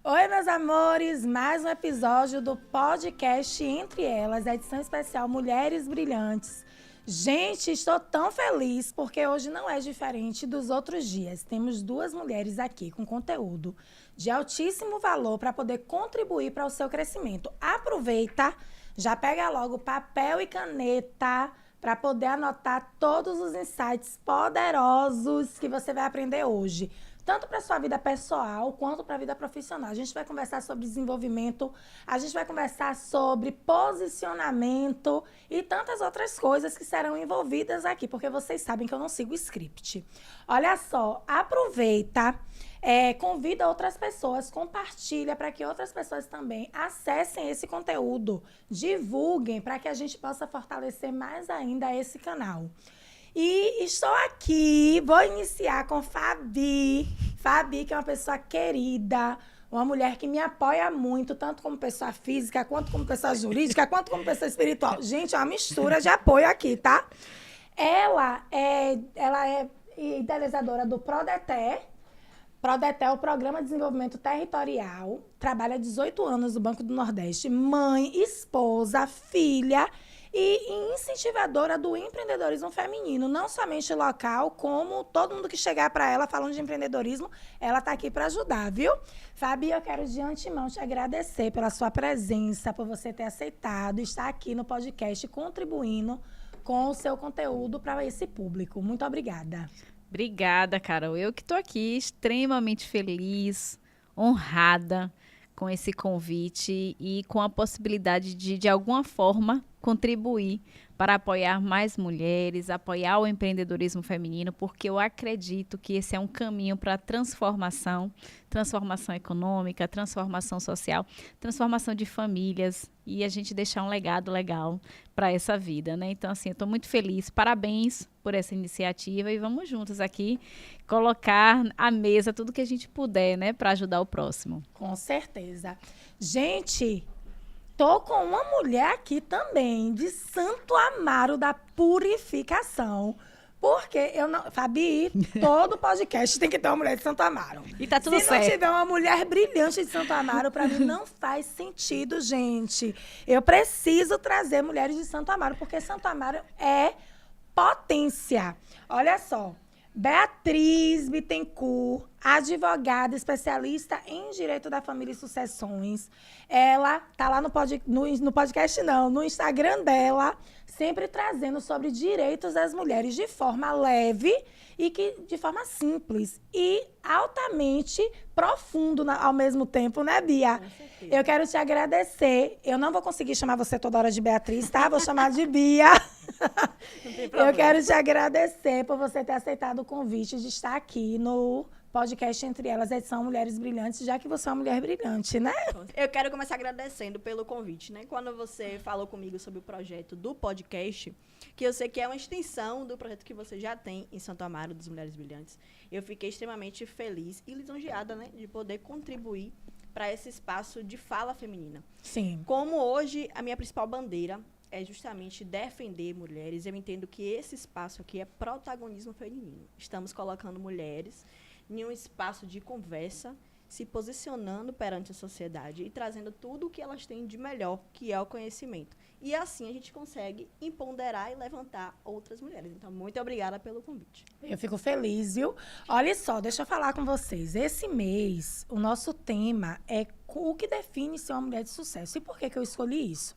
Oi, meus amores, mais um episódio do podcast Entre Elas, a edição especial Mulheres Brilhantes. Gente, estou tão feliz porque hoje não é diferente dos outros dias. Temos duas mulheres aqui com conteúdo de altíssimo valor para poder contribuir para o seu crescimento. Aproveita, já pega logo papel e caneta para poder anotar todos os insights poderosos que você vai aprender hoje. Tanto para a sua vida pessoal, quanto para a vida profissional. A gente vai conversar sobre desenvolvimento, a gente vai conversar sobre posicionamento e tantas outras coisas que serão envolvidas aqui, porque vocês sabem que eu não sigo script. Olha só, aproveita, convida outras pessoas, compartilha para que outras pessoas também acessem esse conteúdo, divulguem para que a gente possa fortalecer mais ainda esse canal. E estou aqui, vou iniciar com Fabi. Fabi, que é uma pessoa querida, uma mulher que me apoia muito, tanto como pessoa física, quanto como pessoa jurídica, quanto como pessoa espiritual. Gente, é uma mistura de apoio aqui, tá? Ela é idealizadora do Prodeté. Prodeté é o Programa de Desenvolvimento Territorial. Trabalha há 18 anos no Banco do Nordeste. Mãe, esposa, filha e incentivadora do empreendedorismo feminino, não somente local, como todo mundo que chegar para ela falando de empreendedorismo, ela está aqui para ajudar, viu? Fabi, eu quero de antemão te agradecer pela sua presença, por você ter aceitado estar aqui no podcast contribuindo com o seu conteúdo para esse público. Muito obrigada. Obrigada, Carol. Eu que estou aqui extremamente feliz, honrada com esse convite e com a possibilidade de alguma forma, contribuir para apoiar mais mulheres, apoiar o empreendedorismo feminino, porque eu acredito que esse é um caminho para a transformação econômica, transformação social, transformação de famílias e a gente deixar um legado legal para essa vida, né? Então, assim, eu estou muito feliz. Parabéns por essa iniciativa e vamos juntos aqui colocar à mesa tudo que a gente puder, né, para ajudar o próximo. Com certeza. Gente, tô com uma mulher aqui também, de Santo Amaro da Purificação. Porque eu não... Fabi, todo podcast tem que ter uma mulher de Santo Amaro. E tá tudo certo. Se não tiver uma mulher brilhante de Santo Amaro, para mim não faz sentido, gente. Eu preciso trazer mulheres de Santo Amaro, porque Santo Amaro é potência. Olha só. Beatriz Bittencourt, advogada especialista em direito da família e sucessões. Ela tá lá no podcast, não, no Instagram dela, sempre trazendo sobre direitos das mulheres de forma leve e de forma simples e altamente profundo ao mesmo tempo, né, Bia? Eu quero te agradecer. Eu não vou conseguir chamar você toda hora de Beatriz, tá? Vou chamar de Bia. Eu quero te agradecer por você ter aceitado o convite de estar aqui no podcast Entre Elas, edição Mulheres Brilhantes, já que você é uma mulher brilhante, né? Eu quero começar agradecendo pelo convite, né? Quando você falou comigo sobre o projeto do podcast, que eu sei que é uma extensão do projeto que você já tem em Santo Amaro, das Mulheres Brilhantes, eu fiquei extremamente feliz e lisonjeada, né? De poder contribuir para esse espaço de fala feminina. Sim. Como hoje a minha principal bandeira é justamente defender mulheres, eu entendo que esse espaço aqui é protagonismo feminino. Estamos colocando mulheres em um espaço de conversa, se posicionando perante a sociedade e trazendo tudo o que elas têm de melhor, que é o conhecimento. E assim a gente consegue empoderar e levantar outras mulheres. Então, muito obrigada pelo convite. Eu fico feliz, viu? Olha só, deixa eu falar com vocês. Esse mês, o nosso tema é o que define ser uma mulher de sucesso. E por que eu escolhi isso?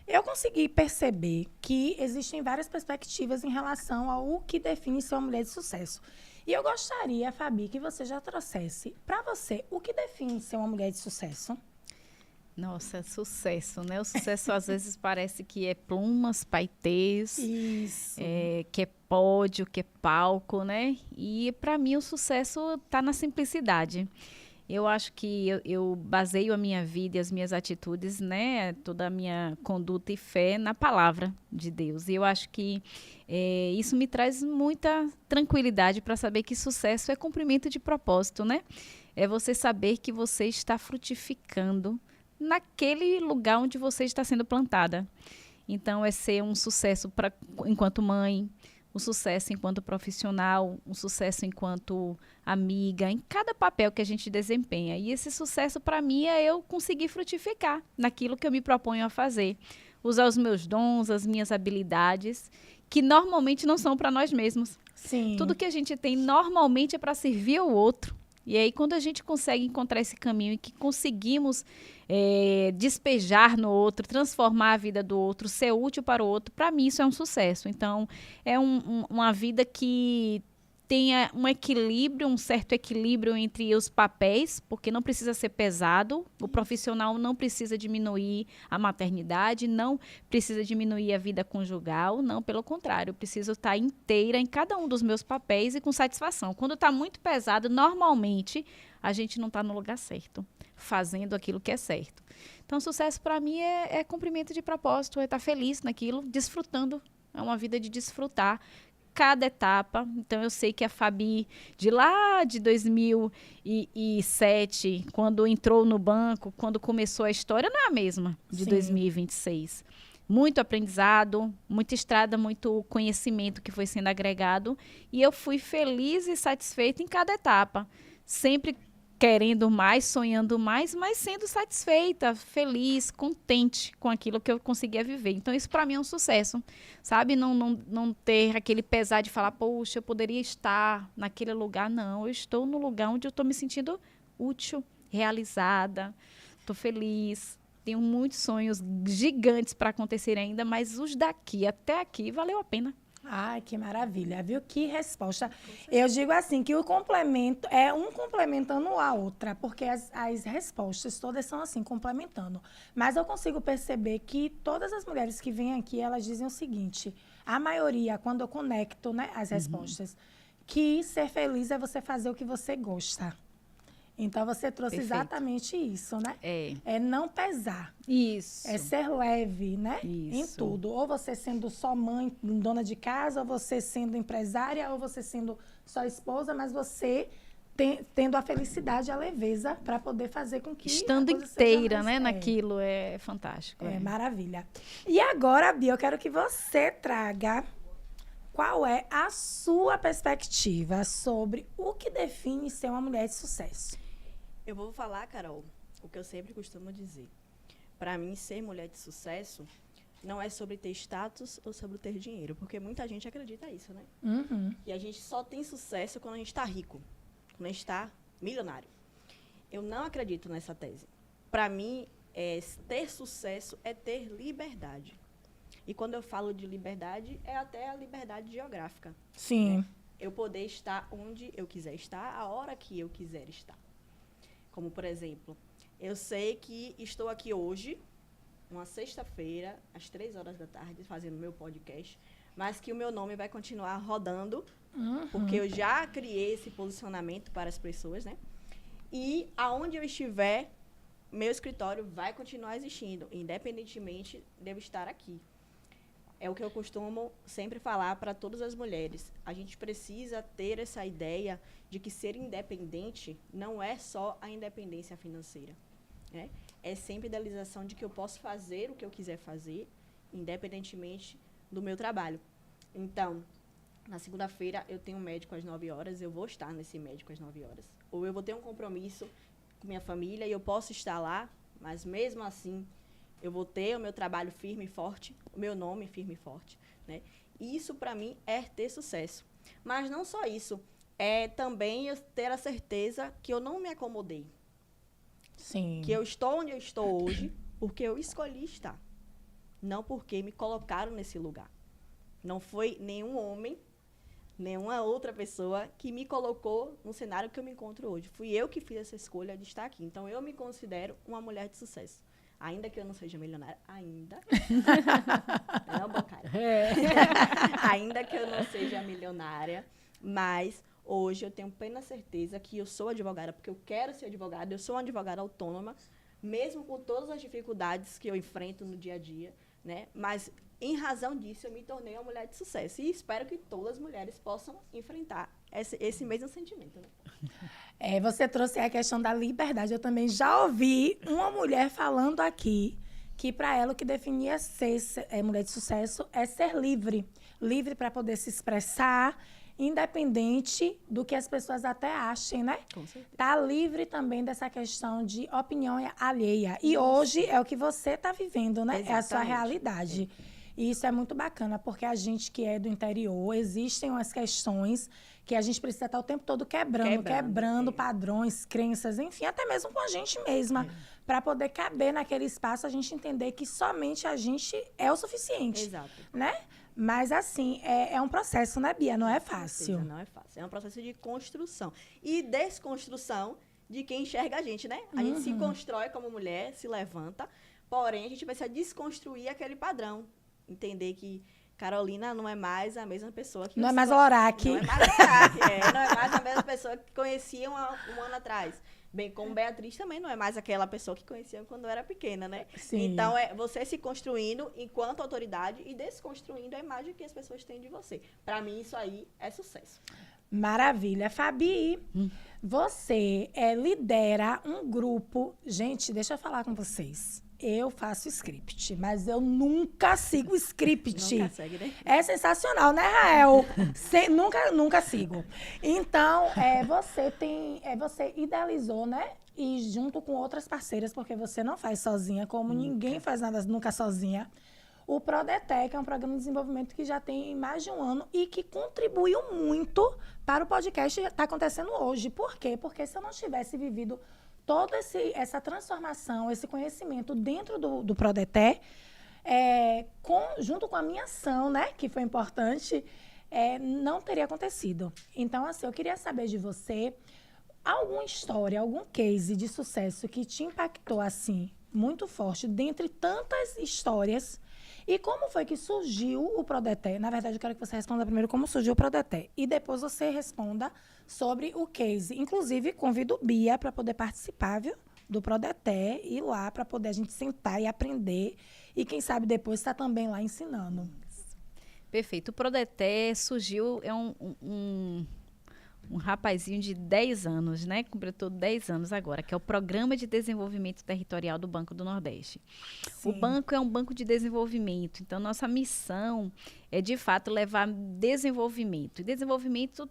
Eu consegui perceber que existem várias perspectivas em relação ao que define ser uma mulher de sucesso. E eu gostaria, Fabi, que você já trouxesse para você o que define ser uma mulher de sucesso. Nossa, sucesso, né? O sucesso às vezes parece que é plumas, paetês, que é pódio, que é palco, né? E para mim o sucesso está na simplicidade. Eu acho que eu baseio a minha vida e as minhas atitudes, né, toda a minha conduta e fé na palavra de Deus. E eu acho que isso me traz muita tranquilidade para saber que sucesso é cumprimento de propósito, né? É você saber que você está frutificando naquele lugar onde você está sendo plantada. Então, é ser um sucesso enquanto mãe, o sucesso enquanto profissional, um sucesso enquanto amiga, em cada papel que a gente desempenha. E esse sucesso, para mim, é eu conseguir frutificar naquilo que eu me proponho a fazer. Usar os meus dons, as minhas habilidades, que normalmente não são para nós mesmos. Sim. Tudo que a gente tem normalmente é para servir ao outro. E aí, quando a gente consegue encontrar esse caminho e que conseguimos despejar no outro, transformar a vida do outro, ser útil para o outro, para mim isso é um sucesso. Então, é uma vida que tenha um equilíbrio, um certo equilíbrio entre os papéis, porque não precisa ser pesado, o profissional não precisa diminuir a maternidade, não precisa diminuir a vida conjugal, não, pelo contrário, eu preciso estar inteira em cada um dos meus papéis e com satisfação. Quando está muito pesado, normalmente a gente não está no lugar certo, fazendo aquilo que é certo. Então, sucesso para mim é cumprimento de propósito, é estar feliz naquilo, desfrutando, é uma vida de desfrutar cada etapa. Então, eu sei que a Fabi, de lá de 2007, quando entrou no banco, quando começou a história, não é a mesma de 2026. Muito aprendizado, muita estrada, muito conhecimento que foi sendo agregado. E eu fui feliz e satisfeita em cada etapa. Sempre querendo mais, sonhando mais, mas sendo satisfeita, feliz, contente com aquilo que eu conseguia viver. Então, isso para mim é um sucesso, sabe? Não ter aquele pesar de falar, poxa, eu poderia estar naquele lugar. Não, eu estou no lugar onde eu estou me sentindo útil, realizada, estou feliz. Tenho muitos sonhos gigantes para acontecer ainda, mas os daqui até aqui valeu a pena. Ai, que maravilha, viu? Que resposta. Eu digo assim, que o complemento é um complementando a outra, porque as respostas todas são assim, complementando. Mas eu consigo perceber que todas as mulheres que vêm aqui, elas dizem o seguinte, a maioria, quando eu conecto, né, as respostas, que ser feliz é você fazer o que você gosta. Então, você trouxe exatamente isso, né? É não pesar. Isso. É ser leve, né? Isso. Em tudo. Ou você sendo só mãe, dona de casa, ou você sendo empresária, ou você sendo só esposa, mas você tendo a felicidade e a leveza para poder fazer com que estando inteira, né, naquilo, é fantástico. É maravilha. E agora, Bia, eu quero que você traga qual é a sua perspectiva sobre o que define ser uma mulher de sucesso. Eu vou falar, Carol, o que eu sempre costumo dizer. Para mim, ser mulher de sucesso não é sobre ter status ou sobre ter dinheiro, porque muita gente acredita nisso, né? Uhum. E a gente só tem sucesso quando a gente está rico, quando a gente está milionário. Eu não acredito nessa tese. Para mim, ter sucesso é ter liberdade. E quando eu falo de liberdade, é até a liberdade geográfica. Sim. Né? Eu poder estar onde eu quiser estar, a hora que eu quiser estar. Como, por exemplo, eu sei que estou aqui hoje, uma sexta-feira, às 3 horas da tarde, fazendo meu podcast, mas que o meu nome vai continuar rodando, porque eu já criei esse posicionamento para as pessoas, né? E aonde eu estiver, meu escritório vai continuar existindo, independentemente de eu estar aqui. É o que eu costumo sempre falar para todas as mulheres. A gente precisa ter essa ideia de que ser independente não é só a independência financeira, né? É sempre a idealização de que eu posso fazer o que eu quiser fazer, independentemente do meu trabalho. Então, na segunda-feira, eu tenho um médico às 9 horas, eu vou estar nesse médico às 9 horas. Ou eu vou ter um compromisso com minha família e eu posso estar lá, mas mesmo assim, eu vou ter o meu trabalho firme e forte, o meu nome firme e forte, né? E isso, para mim, é ter sucesso. Mas não só isso, é também eu ter a certeza que eu não me acomodei. Sim. Que eu estou onde eu estou hoje porque eu escolhi estar. Não porque me colocaram nesse lugar. Não foi nenhum homem, nenhuma outra pessoa que me colocou no cenário que eu me encontro hoje. Fui eu que fiz essa escolha de estar aqui. Então, eu me considero uma mulher de sucesso. Ainda que eu não seja milionária, ainda. Não, Bocário. Ainda que eu não seja milionária, mas hoje eu tenho plena certeza que eu sou advogada, porque eu quero ser advogada, eu sou uma advogada autônoma, mesmo com todas as dificuldades que eu enfrento no dia a dia, né? Mas, em razão disso, eu me tornei uma mulher de sucesso. E espero que todas as mulheres possam enfrentar esse mesmo sentimento, né? Você trouxe a questão da liberdade. Eu também já ouvi uma mulher falando aqui que para ela o que definia mulher de sucesso é ser livre. Livre para poder se expressar, independente do que as pessoas até achem, né? Com certeza. Tá livre também dessa questão de opinião alheia. E hoje é o que você está vivendo, né? É a sua Exatamente. realidade. E isso é muito bacana, porque a gente que é do interior, existem umas questões que a gente precisa estar o tempo todo quebrando padrões, crenças, enfim, até mesmo com a gente mesma, para poder caber naquele espaço, a gente entender que somente a gente é o suficiente. Exato. Né? Mas, assim, é um processo, né, Bia? Não é Com certeza, fácil. não é fácil. É um processo de construção. E desconstrução de quem enxerga a gente, né? A gente se constrói como mulher, se levanta, porém, a gente vai se desconstruir aquele padrão. Entender que Carolina não é mais a mesma pessoa que... Não é mais a Lorac. Não é mais a Lorac, não é mais a mesma pessoa que conhecia um ano atrás. Bem como Beatriz também não é mais aquela pessoa que conhecia quando era pequena, né? Sim. Então, é você se construindo enquanto autoridade e desconstruindo a imagem que as pessoas têm de você. Para mim, isso aí é sucesso. Maravilha. Fabi, você lidera um grupo... Gente, deixa eu falar com vocês. Eu faço script, mas eu nunca sigo script. Nunca segue, né? É sensacional, né, Rael? Nunca sigo. Então, você idealizou, né? E junto com outras parceiras, porque você não faz sozinha, como ninguém faz nada nunca sozinha. O Prodetec é um programa de desenvolvimento que já tem mais de um ano e que contribuiu muito para o podcast que está acontecendo hoje. Por quê? Porque se eu não tivesse vivido toda essa transformação, esse conhecimento dentro do Prodeté, junto com a minha ação, né, que foi importante, não teria acontecido. Então, assim, eu queria saber de você alguma história, algum case de sucesso que te impactou, assim, muito forte, dentre tantas histórias. E como foi que surgiu o Prodeté? Na verdade, eu quero que você responda primeiro como surgiu o Prodeté. E depois você responda sobre o case. Inclusive, convido Bia para poder participar, viu? Do Prodeté, ir lá para poder a gente sentar e aprender. E quem sabe depois estar também lá ensinando. Perfeito. O Prodeté surgiu, um rapazinho de 10 anos, né? Completou 10 anos agora, que é o Programa de Desenvolvimento Territorial do Banco do Nordeste. Sim. O banco é um banco de desenvolvimento, então nossa missão é, de fato, levar desenvolvimento. E desenvolvimento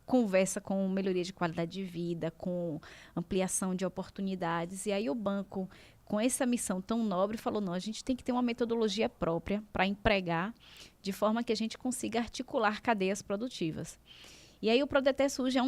conversa com melhoria de qualidade de vida, com ampliação de oportunidades. E aí o banco, com essa missão tão nobre, falou, não, a gente tem que ter uma metodologia própria para empregar, de forma que a gente consiga articular cadeias produtivas. E aí o Prodeté surge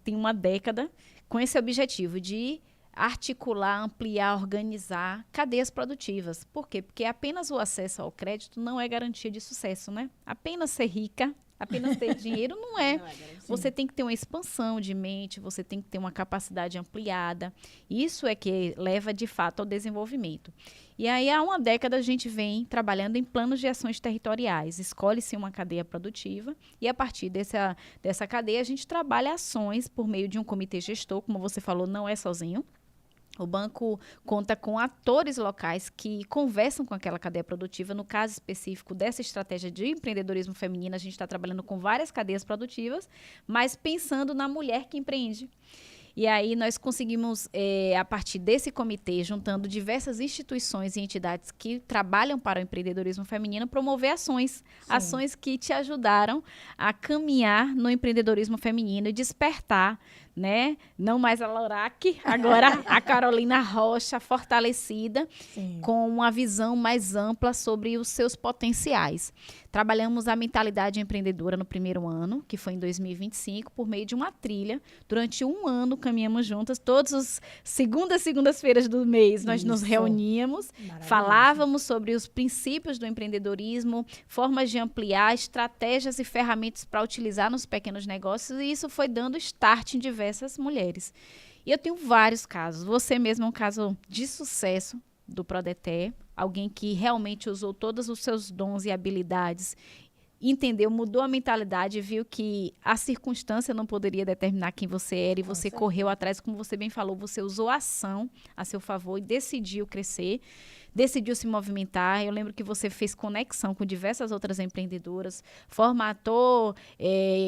tem uma década com esse objetivo de articular, ampliar, organizar cadeias produtivas. Por quê? Porque apenas o acesso ao crédito não é garantia de sucesso, né? Apenas ser rica, apenas ter dinheiro não é. Você tem que ter uma expansão de mente, você tem que ter uma capacidade ampliada. Isso é que leva, de fato, ao desenvolvimento. E aí, há uma década, a gente vem trabalhando em planos de ações territoriais. Escolhe-se uma cadeia produtiva e, a partir dessa cadeia, a gente trabalha ações por meio de um comitê gestor. Como você falou, não é sozinho. O banco conta com atores locais que conversam com aquela cadeia produtiva. No caso específico dessa estratégia de empreendedorismo feminino, a gente está trabalhando com várias cadeias produtivas, mas pensando na mulher que empreende. E aí nós conseguimos, a partir desse comitê, juntando diversas instituições e entidades que trabalham para o empreendedorismo feminino, promover ações. Sim. Ações que te ajudaram a caminhar no empreendedorismo feminino e despertar, né? Não mais a Lorac, agora a Carolina Rocha, fortalecida, sim, com uma visão mais ampla sobre os seus potenciais. Trabalhamos a mentalidade empreendedora no primeiro ano, que foi em 2025, por meio de uma trilha. Durante um ano, caminhamos juntas. Todas as segundas-feiras do mês, nós nos reuníamos, falávamos sobre os princípios do empreendedorismo, formas de ampliar, estratégias e ferramentas para utilizar nos pequenos negócios, e isso foi dando start em diversas mulheres. E eu tenho vários casos. Você mesmo é um caso de sucesso do Prodeté, alguém que realmente usou todos os seus dons e habilidades, entendeu, mudou a mentalidade, viu que a circunstância não poderia determinar quem você era e você correu atrás, como você bem falou, você usou a ação a seu favor e decidiu crescer, decidiu se movimentar. Eu lembro que você fez conexão com diversas outras empreendedoras, formatou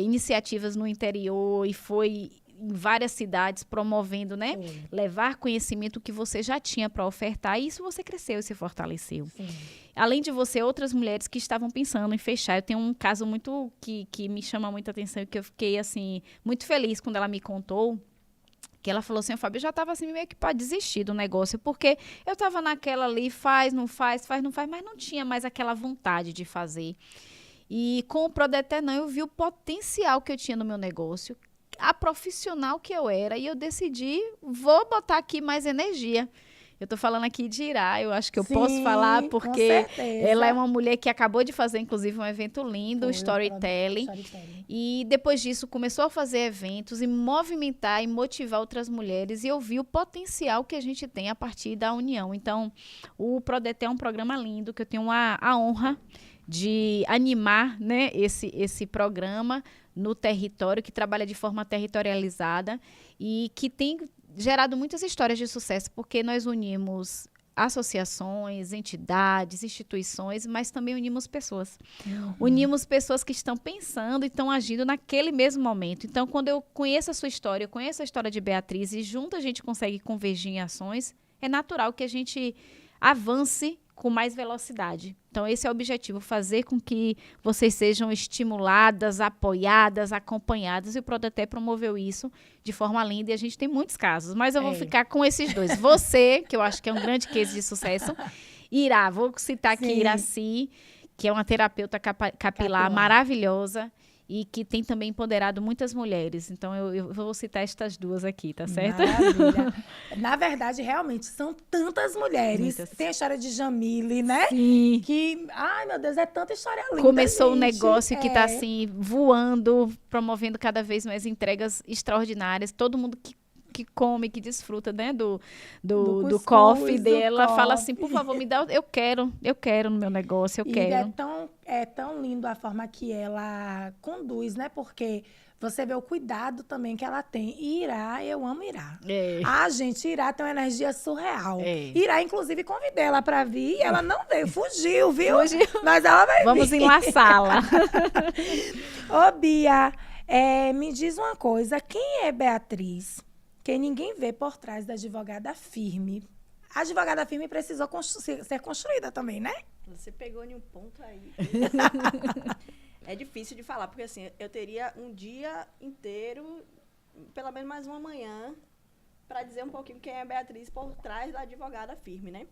iniciativas no interior e foi em várias cidades, promovendo, né? Foi. Levar conhecimento que você já tinha para ofertar. E isso você cresceu e se fortaleceu. Sim. Além de você, outras mulheres que estavam pensando em fechar. Eu tenho um caso muito que me chama muita atenção e que eu fiquei, assim, muito feliz quando ela me contou. Que ela falou assim, Fábio, eu já estava assim meio que para desistir do negócio, porque eu estava naquela ali, faz, não faz, mas não tinha mais aquela vontade de fazer. E com o Prodeter, eu vi o potencial que eu tinha no meu negócio, a profissional que eu era, e eu decidi, vou botar aqui mais energia. Eu tô falando aqui de Irá, eu acho que eu posso falar, com porque certeza. ela é uma mulher que acabou de fazer, inclusive, um evento lindo, Foi, storytelling. E depois disso, começou a fazer eventos e movimentar e motivar outras mulheres. E eu vi o potencial que a gente tem a partir da união. Então, o Prodeter é um programa lindo, que eu tenho a honra de animar, né, esse programa no território, que trabalha de forma territorializada e que tem gerado muitas histórias de sucesso, porque nós unimos associações, entidades, instituições, mas também unimos pessoas. Unimos pessoas que estão pensando e estão agindo naquele mesmo momento. Então, quando eu conheço a sua história, eu conheço a história de Beatriz e junto a gente consegue convergir em ações, é natural que a gente avance com mais velocidade. Então, esse é o objetivo, fazer com que vocês sejam estimuladas, apoiadas, acompanhadas, e o Prodeter promoveu isso de forma linda, e a gente tem muitos casos, mas eu vou ficar com esses dois. Você, que eu acho que é um grande case de sucesso, Irá, vou citar aqui Iraci, que é uma terapeuta capilar maravilhosa, e que tem também empoderado muitas mulheres. Então, eu vou citar estas duas aqui, tá certo? Maravilha. Na verdade, realmente, são tantas mulheres. Muitas. Tem a história de Jamile, né? Sim. Que, ai, meu Deus, é tanta história linda, Começou um negócio que tá, assim, voando, promovendo cada vez mais entregas extraordinárias. Todo mundo que come, que desfruta, né, do coffee dela, fala assim, por favor, me dá, eu quero no meu negócio, eu quero. É tão lindo a forma que ela conduz, né, porque você vê o cuidado também que ela tem. E Irá, eu amo Irá. Gente, Irá tem uma energia surreal. Irá, inclusive, convidei ela para vir e ela não veio, fugiu, viu? Mas ela vai vir. Vamos enlaçá-la. Ô, Bia, me diz uma coisa, quem é Beatriz? Que ninguém vê por trás da advogada firme. A advogada firme precisou ser construída também, né? Você pegou em um ponto aí. É difícil de falar, porque assim, eu teria um dia inteiro, pelo menos mais uma manhã, para dizer um pouquinho quem é a Beatriz por trás da advogada firme, né?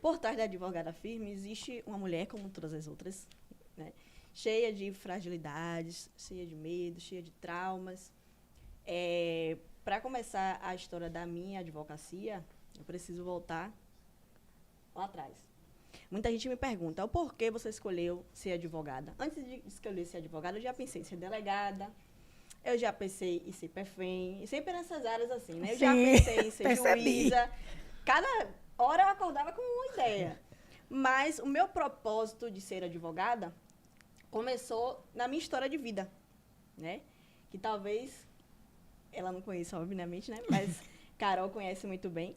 Por trás da advogada firme existe uma mulher, como todas as outras, né? Cheia de fragilidades, cheia de medo, cheia de traumas. Para começar a história da minha advocacia, eu preciso voltar lá atrás. Muita gente me pergunta, o porquê você escolheu ser advogada? Antes de escolher ser advogada, eu já pensei em ser delegada, eu já pensei em ser PEFEM, e sempre nessas áreas assim, né? Eu já pensei em ser juíza. Cada hora eu acordava com uma ideia. Mas o meu propósito de ser advogada começou na minha história de vida, né? Que talvez ela não conheça, obviamente, né? Mas Carol conhece muito bem.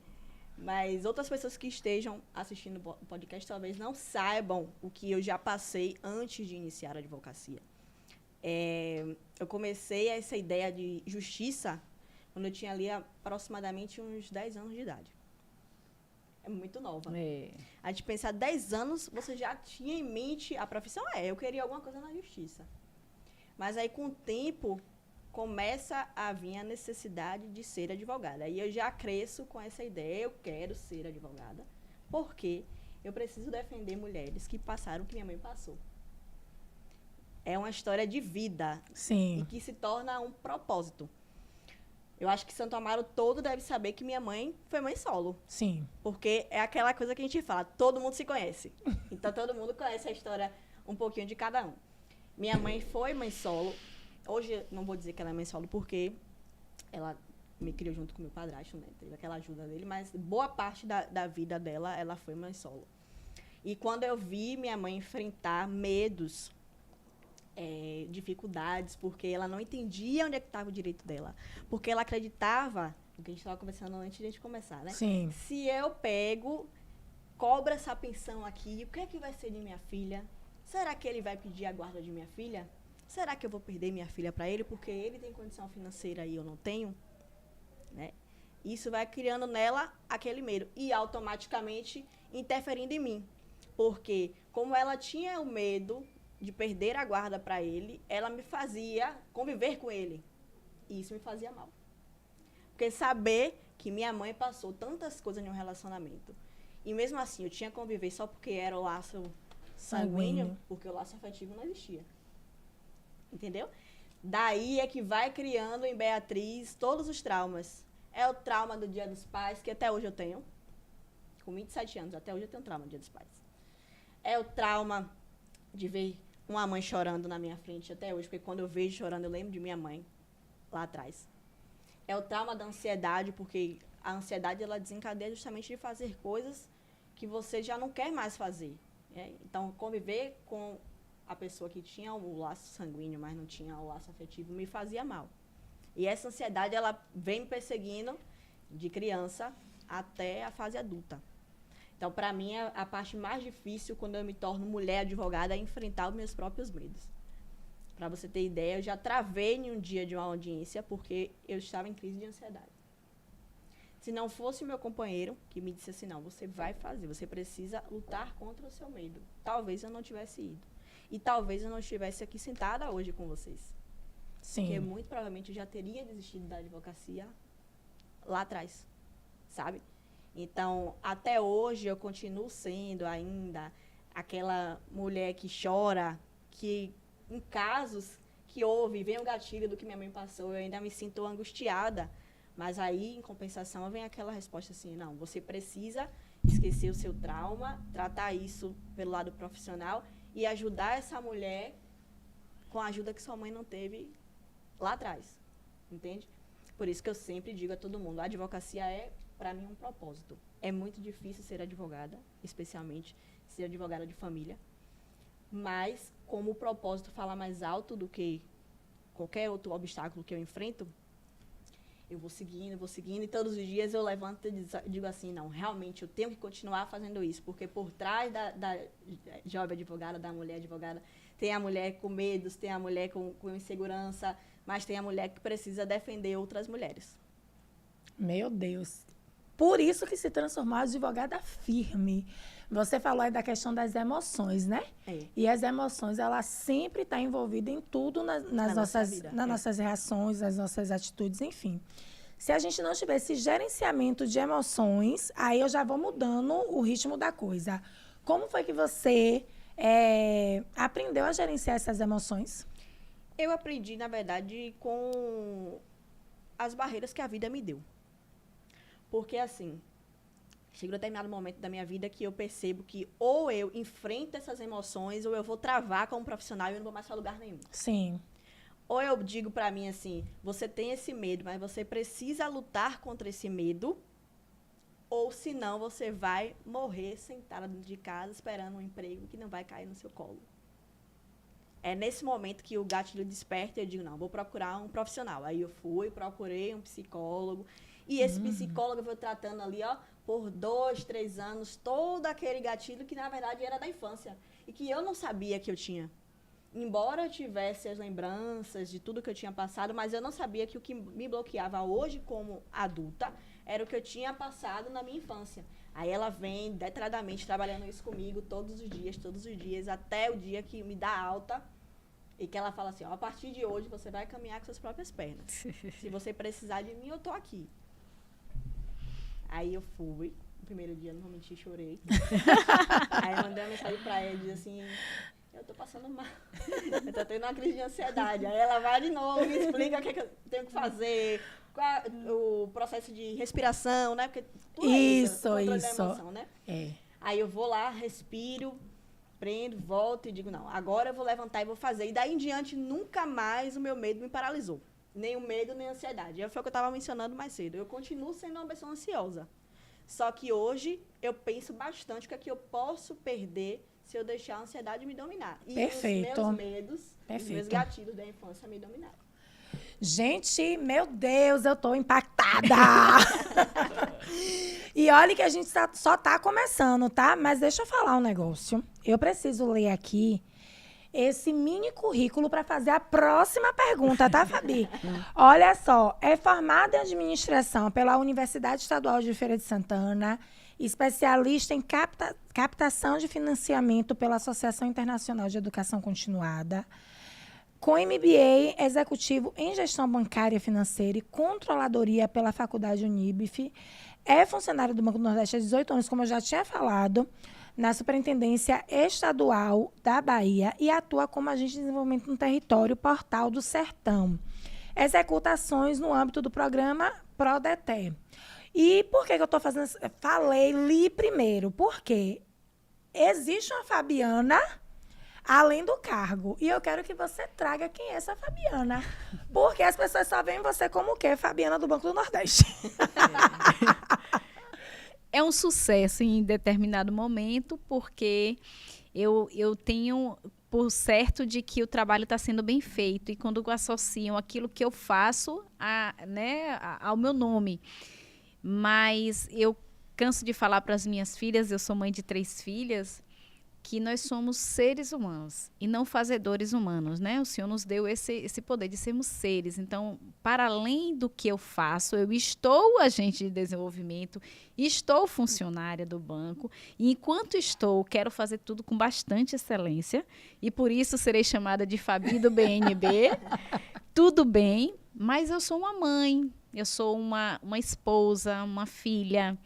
Mas outras pessoas que estejam assistindo o podcast talvez não saibam o que eu já passei antes de iniciar a advocacia. Eu comecei essa ideia de justiça quando eu tinha ali aproximadamente uns 10 anos de idade. É muito nova. A gente pensar 10 anos, você já tinha em mente a profissão? Eu queria alguma coisa na justiça. Mas aí, com o tempo, começa a vir a necessidade de ser advogada. Aí eu já cresço com essa ideia, eu quero ser advogada, porque eu preciso defender mulheres que passaram o que minha mãe passou. É uma história de vida. Sim. E que se torna um propósito. Eu acho que Santo Amaro todo deve saber que minha mãe foi mãe solo. Sim. Porque é aquela coisa que a gente fala, todo mundo se conhece. Então, todo mundo conhece a história um pouquinho de cada um. Minha mãe foi mãe solo. Hoje, não vou dizer que ela é mãe solo, porque ela me criou junto com meu padrasto, né? Teve aquela ajuda dele, mas boa parte da vida dela, ela foi mãe solo. E quando eu vi minha mãe enfrentar medos, dificuldades, porque ela não entendia onde é que estava o direito dela. Porque ela acreditava, o que a gente estava conversando antes de a gente começar, né? Sim. Se eu cobro essa pensão aqui, o que é que vai ser de minha filha? Será que ele vai pedir a guarda de minha filha? Será que eu vou perder minha filha para ele porque ele tem condição financeira e eu não tenho? Né? Isso vai criando nela aquele medo e automaticamente interferindo em mim. Porque como ela tinha o medo de perder a guarda para ele, ela me fazia conviver com ele. E isso me fazia mal. Porque saber que minha mãe passou tantas coisas em um relacionamento e mesmo assim eu tinha que conviver só porque era o laço sanguíneo, porque o laço afetivo não existia. Entendeu? Daí é que vai criando em Beatriz todos os traumas. É o trauma do Dia dos Pais, que até hoje eu tenho. Com 27 anos, até hoje eu tenho trauma do Dia dos Pais. É o trauma de ver uma mãe chorando na minha frente até hoje, porque quando eu vejo chorando, eu lembro de minha mãe lá atrás. É o trauma da ansiedade, porque a ansiedade ela desencadeia justamente de fazer coisas que você já não quer mais fazer. Né? Então, conviver com a pessoa que tinha o laço sanguíneo, mas não tinha o laço afetivo, me fazia mal. E essa ansiedade, ela vem me perseguindo de criança até a fase adulta. Então, para mim, a parte mais difícil quando eu me torno mulher advogada é enfrentar os meus próprios medos. Para você ter ideia, eu já travei em um dia de uma audiência porque eu estava em crise de ansiedade. Se não fosse o meu companheiro que me disse assim, não, você vai fazer, você precisa lutar contra o seu medo. Talvez eu não tivesse ido. E talvez eu não estivesse aqui sentada hoje com vocês. Sim. Porque muito provavelmente eu já teria desistido da advocacia lá atrás, sabe? Então, até hoje eu continuo sendo ainda aquela mulher que chora, que em casos que houve, vem o gatilho do que minha mãe passou, eu ainda me sinto angustiada. Mas aí, em compensação, vem aquela resposta assim, não, você precisa esquecer o seu trauma, tratar isso pelo lado profissional e ajudar essa mulher com a ajuda que sua mãe não teve lá atrás, entende? Por isso que eu sempre digo a todo mundo, a advocacia é, para mim, um propósito. É muito difícil ser advogada, especialmente ser advogada de família, mas como o propósito fala mais alto do que qualquer outro obstáculo que eu enfrento, eu vou seguindo, e todos os dias eu levanto e digo assim, não, realmente eu tenho que continuar fazendo isso, porque por trás da jovem advogada, da mulher advogada, tem a mulher com medos, tem a mulher com insegurança, mas tem a mulher que precisa defender outras mulheres. Meu Deus. Por isso que se transformou advogada firme. Você falou aí da questão das emoções, né? É. E as emoções, ela sempre está envolvida em tudo nas nossas reações, nas nossas atitudes, enfim. Se a gente não tiver esse gerenciamento de emoções, aí eu já vou mudando o ritmo da coisa. Como foi que você aprendeu a gerenciar essas emoções? Eu aprendi, na verdade, com as barreiras que a vida me deu. Porque, assim, chega um determinado momento da minha vida que eu percebo que ou eu enfrento essas emoções ou eu vou travar como profissional e eu não vou mais para lugar nenhum. Sim. Ou eu digo para mim assim, você tem esse medo, mas você precisa lutar contra esse medo, ou senão você vai morrer sentada dentro de casa esperando um emprego que não vai cair no seu colo. É nesse momento que o gatilho desperta e eu digo, não, vou procurar um profissional. Aí eu procurei um psicólogo. E esse psicólogo foi tratando ali, ó, por 2, 3 anos, todo aquele gatilho que, na verdade, era da infância. E que eu não sabia que eu tinha. Embora eu tivesse as lembranças de tudo que eu tinha passado, mas eu não sabia que o que me bloqueava hoje como adulta era o que eu tinha passado na minha infância. Aí ela vem detalhadamente trabalhando isso comigo todos os dias, até o dia que me dá alta e que ela fala assim, ó, a partir de hoje você vai caminhar com suas próprias pernas. Se você precisar de mim, eu tô aqui. Aí eu fui, no primeiro dia, não vou mentir, chorei. Aí eu mandei uma mensagem pra ela e disse assim, eu tô passando mal, eu tô tendo uma crise de ansiedade. Aí ela vai de novo, me explica o que eu tenho que fazer, qual o processo de respiração, né? Porque tudo isso. Da emoção, né? É. Aí eu vou lá, respiro, prendo, volto e digo, não, agora eu vou levantar e vou fazer. E daí em diante, nunca mais o meu medo me paralisou. Nem o medo, nem a ansiedade. Foi o que eu estava mencionando mais cedo. Eu continuo sendo uma pessoa ansiosa. Só que hoje eu penso bastante o que é que eu posso perder se eu deixar a ansiedade me dominar. E Perfeito. os meus medos, os meus gatilhos da infância me dominaram. Gente, meu Deus, eu tô impactada! E olha que a gente só tá começando, tá? Mas deixa eu falar um negócio. Eu preciso ler aqui esse mini currículo para fazer a próxima pergunta, tá, Fabi? Olha só, é formada em administração pela Universidade Estadual de Feira de Santana, especialista em captação de financiamento pela Associação Internacional de Educação Continuada, com MBA executivo em gestão bancária e financeira e controladoria pela Faculdade Unibif. É funcionária do Banco do Nordeste há 18 anos, como eu já tinha falado, na Superintendência Estadual da Bahia e atua como agente de desenvolvimento no território Portal do Sertão. Executa ações no âmbito do programa PRODETER. E por que eu estou fazendo isso? Li primeiro, porque existe uma Fabiana além do cargo. E eu quero que você traga quem é essa Fabiana. Porque as pessoas só veem você como o quê? Fabiana do Banco do Nordeste. É um sucesso em determinado momento, porque eu tenho por certo de que o trabalho está sendo bem feito. E quando associam aquilo que eu faço ao meu nome. Mas eu canso de falar para as minhas filhas, eu sou mãe de 3 filhas, que nós somos seres humanos e não fazedores humanos, né? O Senhor nos deu esse poder de sermos seres. Então, para além do que eu faço, eu estou agente de desenvolvimento, estou funcionária do banco, e enquanto estou, quero fazer tudo com bastante excelência, e por isso serei chamada de Fabi do BNB. Tudo bem, mas eu sou uma mãe, eu sou uma esposa, uma filha,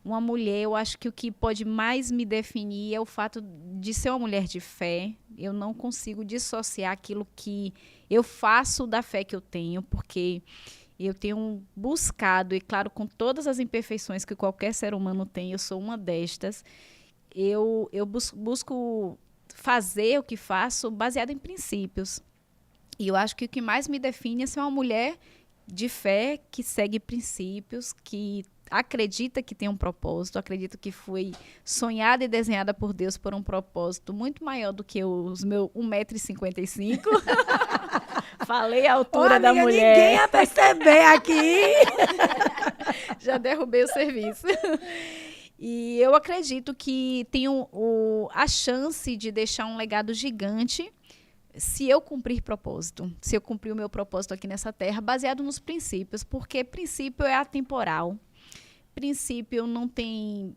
uma mulher. Eu acho que o que pode mais me definir é o fato de ser uma mulher de fé. Eu não consigo dissociar aquilo que eu faço da fé que eu tenho, porque eu tenho buscado, e claro, com todas as imperfeições que qualquer ser humano tem, eu sou uma destas, eu busco fazer o que faço baseado em princípios. E eu acho que o que mais me define é ser uma mulher de fé, que segue princípios, que acredita que tem um propósito, acredita que foi sonhada e desenhada por Deus por um propósito muito maior do que os meus 1,55 m. Falei a altura da mulher. Ninguém ia perceber aqui. Já derrubei o serviço. E eu acredito que tenho a chance de deixar um legado gigante se eu cumprir propósito, se eu cumprir o meu propósito aqui nessa terra, baseado nos princípios, porque princípio é atemporal. Princípio não tem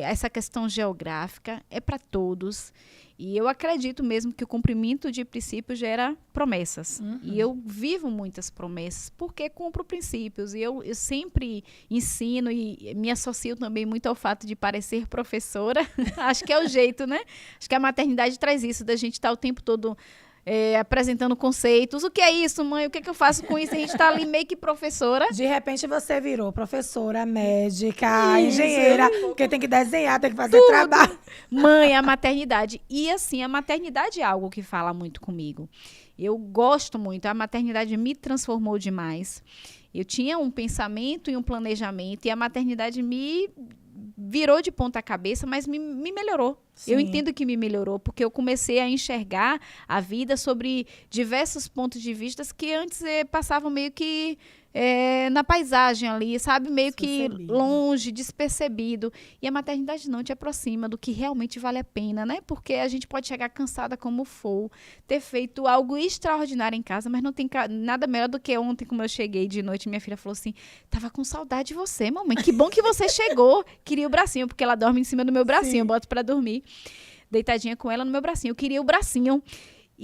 essa questão geográfica, é para todos. E eu acredito mesmo que o cumprimento de princípios gera promessas. Uhum. E eu vivo muitas promessas porque cumpro princípios. E eu sempre ensino e me associo também muito ao fato de parecer professora. Acho que é o jeito, né? Acho que a maternidade traz isso, da gente estar o tempo todo apresentando conceitos. O que é isso, mãe? O que é que eu faço com isso? A gente está ali meio que professora. De repente você virou professora, médica, engenheira, porque tem que desenhar, tem que fazer tudo. Trabalho. Mãe, a maternidade. E assim, a maternidade é algo que fala muito comigo. Eu gosto muito. A maternidade me transformou demais. Eu tinha um pensamento e um planejamento, e a maternidade me virou de ponta cabeça, mas me melhorou. Sim. Eu entendo que me melhorou, porque eu comecei a enxergar a vida sobre diversos pontos de vista que antes passavam meio que na paisagem ali, sabe? Meio que longe, despercebido. E a maternidade não te aproxima do que realmente vale a pena, né? Porque a gente pode chegar cansada como for, ter feito algo extraordinário em casa, mas não tem nada melhor do que ontem, como eu cheguei de noite, minha filha falou assim, tava com saudade de você, mamãe. Que bom que você chegou. Queria o bracinho, porque ela dorme em cima do meu bracinho. Sim. Eu boto pra dormir, deitadinha com ela no meu bracinho. Eu queria o bracinho.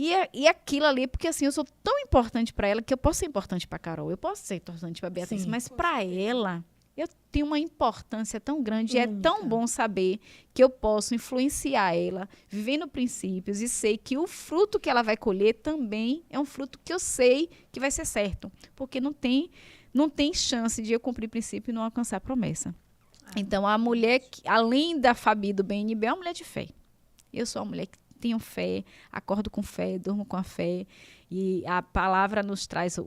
E aquilo ali, porque assim, eu sou tão importante para ela que eu posso ser importante para Carol, eu posso ser importante para Beatriz, sim, mas para ela, eu tenho uma importância tão grande. E é tão bom saber que eu posso influenciar ela, vivendo princípios, e sei que o fruto que ela vai colher também é um fruto que eu sei que vai ser certo, porque não tem chance de eu cumprir princípio e não alcançar a promessa. Então, a mulher, além da Fabi do BNB, é uma mulher de fé. Eu sou uma mulher que tenho fé, acordo com fé, durmo com a fé. E a palavra nos traz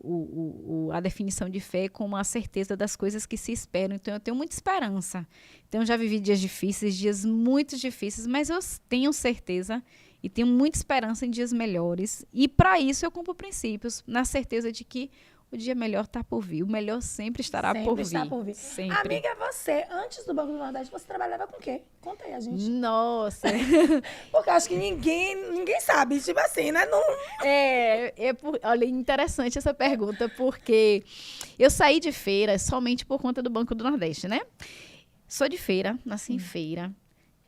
a definição de fé como a certeza das coisas que se esperam. Então, eu tenho muita esperança. Então, eu já vivi dias difíceis, dias muito difíceis, mas eu tenho certeza e tenho muita esperança em dias melhores. E, para isso, eu cumpro princípios, na certeza de que o dia melhor está por vir. O melhor sempre estará por vir. Está por vir. Sempre. Amiga, você, antes do Banco do Nordeste, você trabalhava com o quê? Conta aí a gente. Nossa. Porque eu acho que ninguém sabe, tipo assim, né? Não... Olha, interessante essa pergunta, porque eu saí de feira somente por conta do Banco do Nordeste, né? Sou de feira, nasci em feira.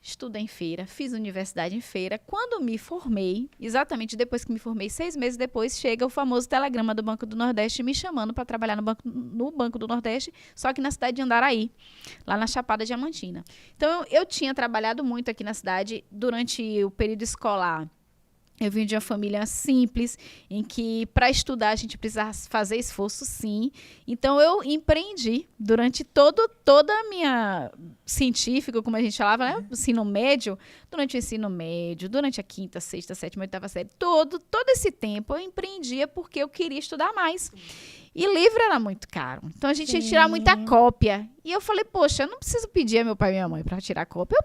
Estudei em feira, fiz universidade em feira. Quando me formei, exatamente depois que me formei, 6 meses depois, chega o famoso telegrama do Banco do Nordeste me chamando para trabalhar no Banco do Nordeste, só que na cidade de Andaraí, lá na Chapada Diamantina. Então, eu tinha trabalhado muito aqui na cidade durante o período escolar. Eu vim de uma família simples, em que para estudar a gente precisava fazer esforço, sim. Então, eu empreendi durante toda a minha científica, como a gente falava, né? Ensino médio. Durante o ensino médio, durante a 5ª, 6ª, 7ª, 8ª série, todo esse tempo eu empreendia porque eu queria estudar mais. E livro era muito caro. Então, a gente ia tirar muita cópia. E eu falei, poxa, eu não preciso pedir a meu pai e minha mãe para tirar cópia.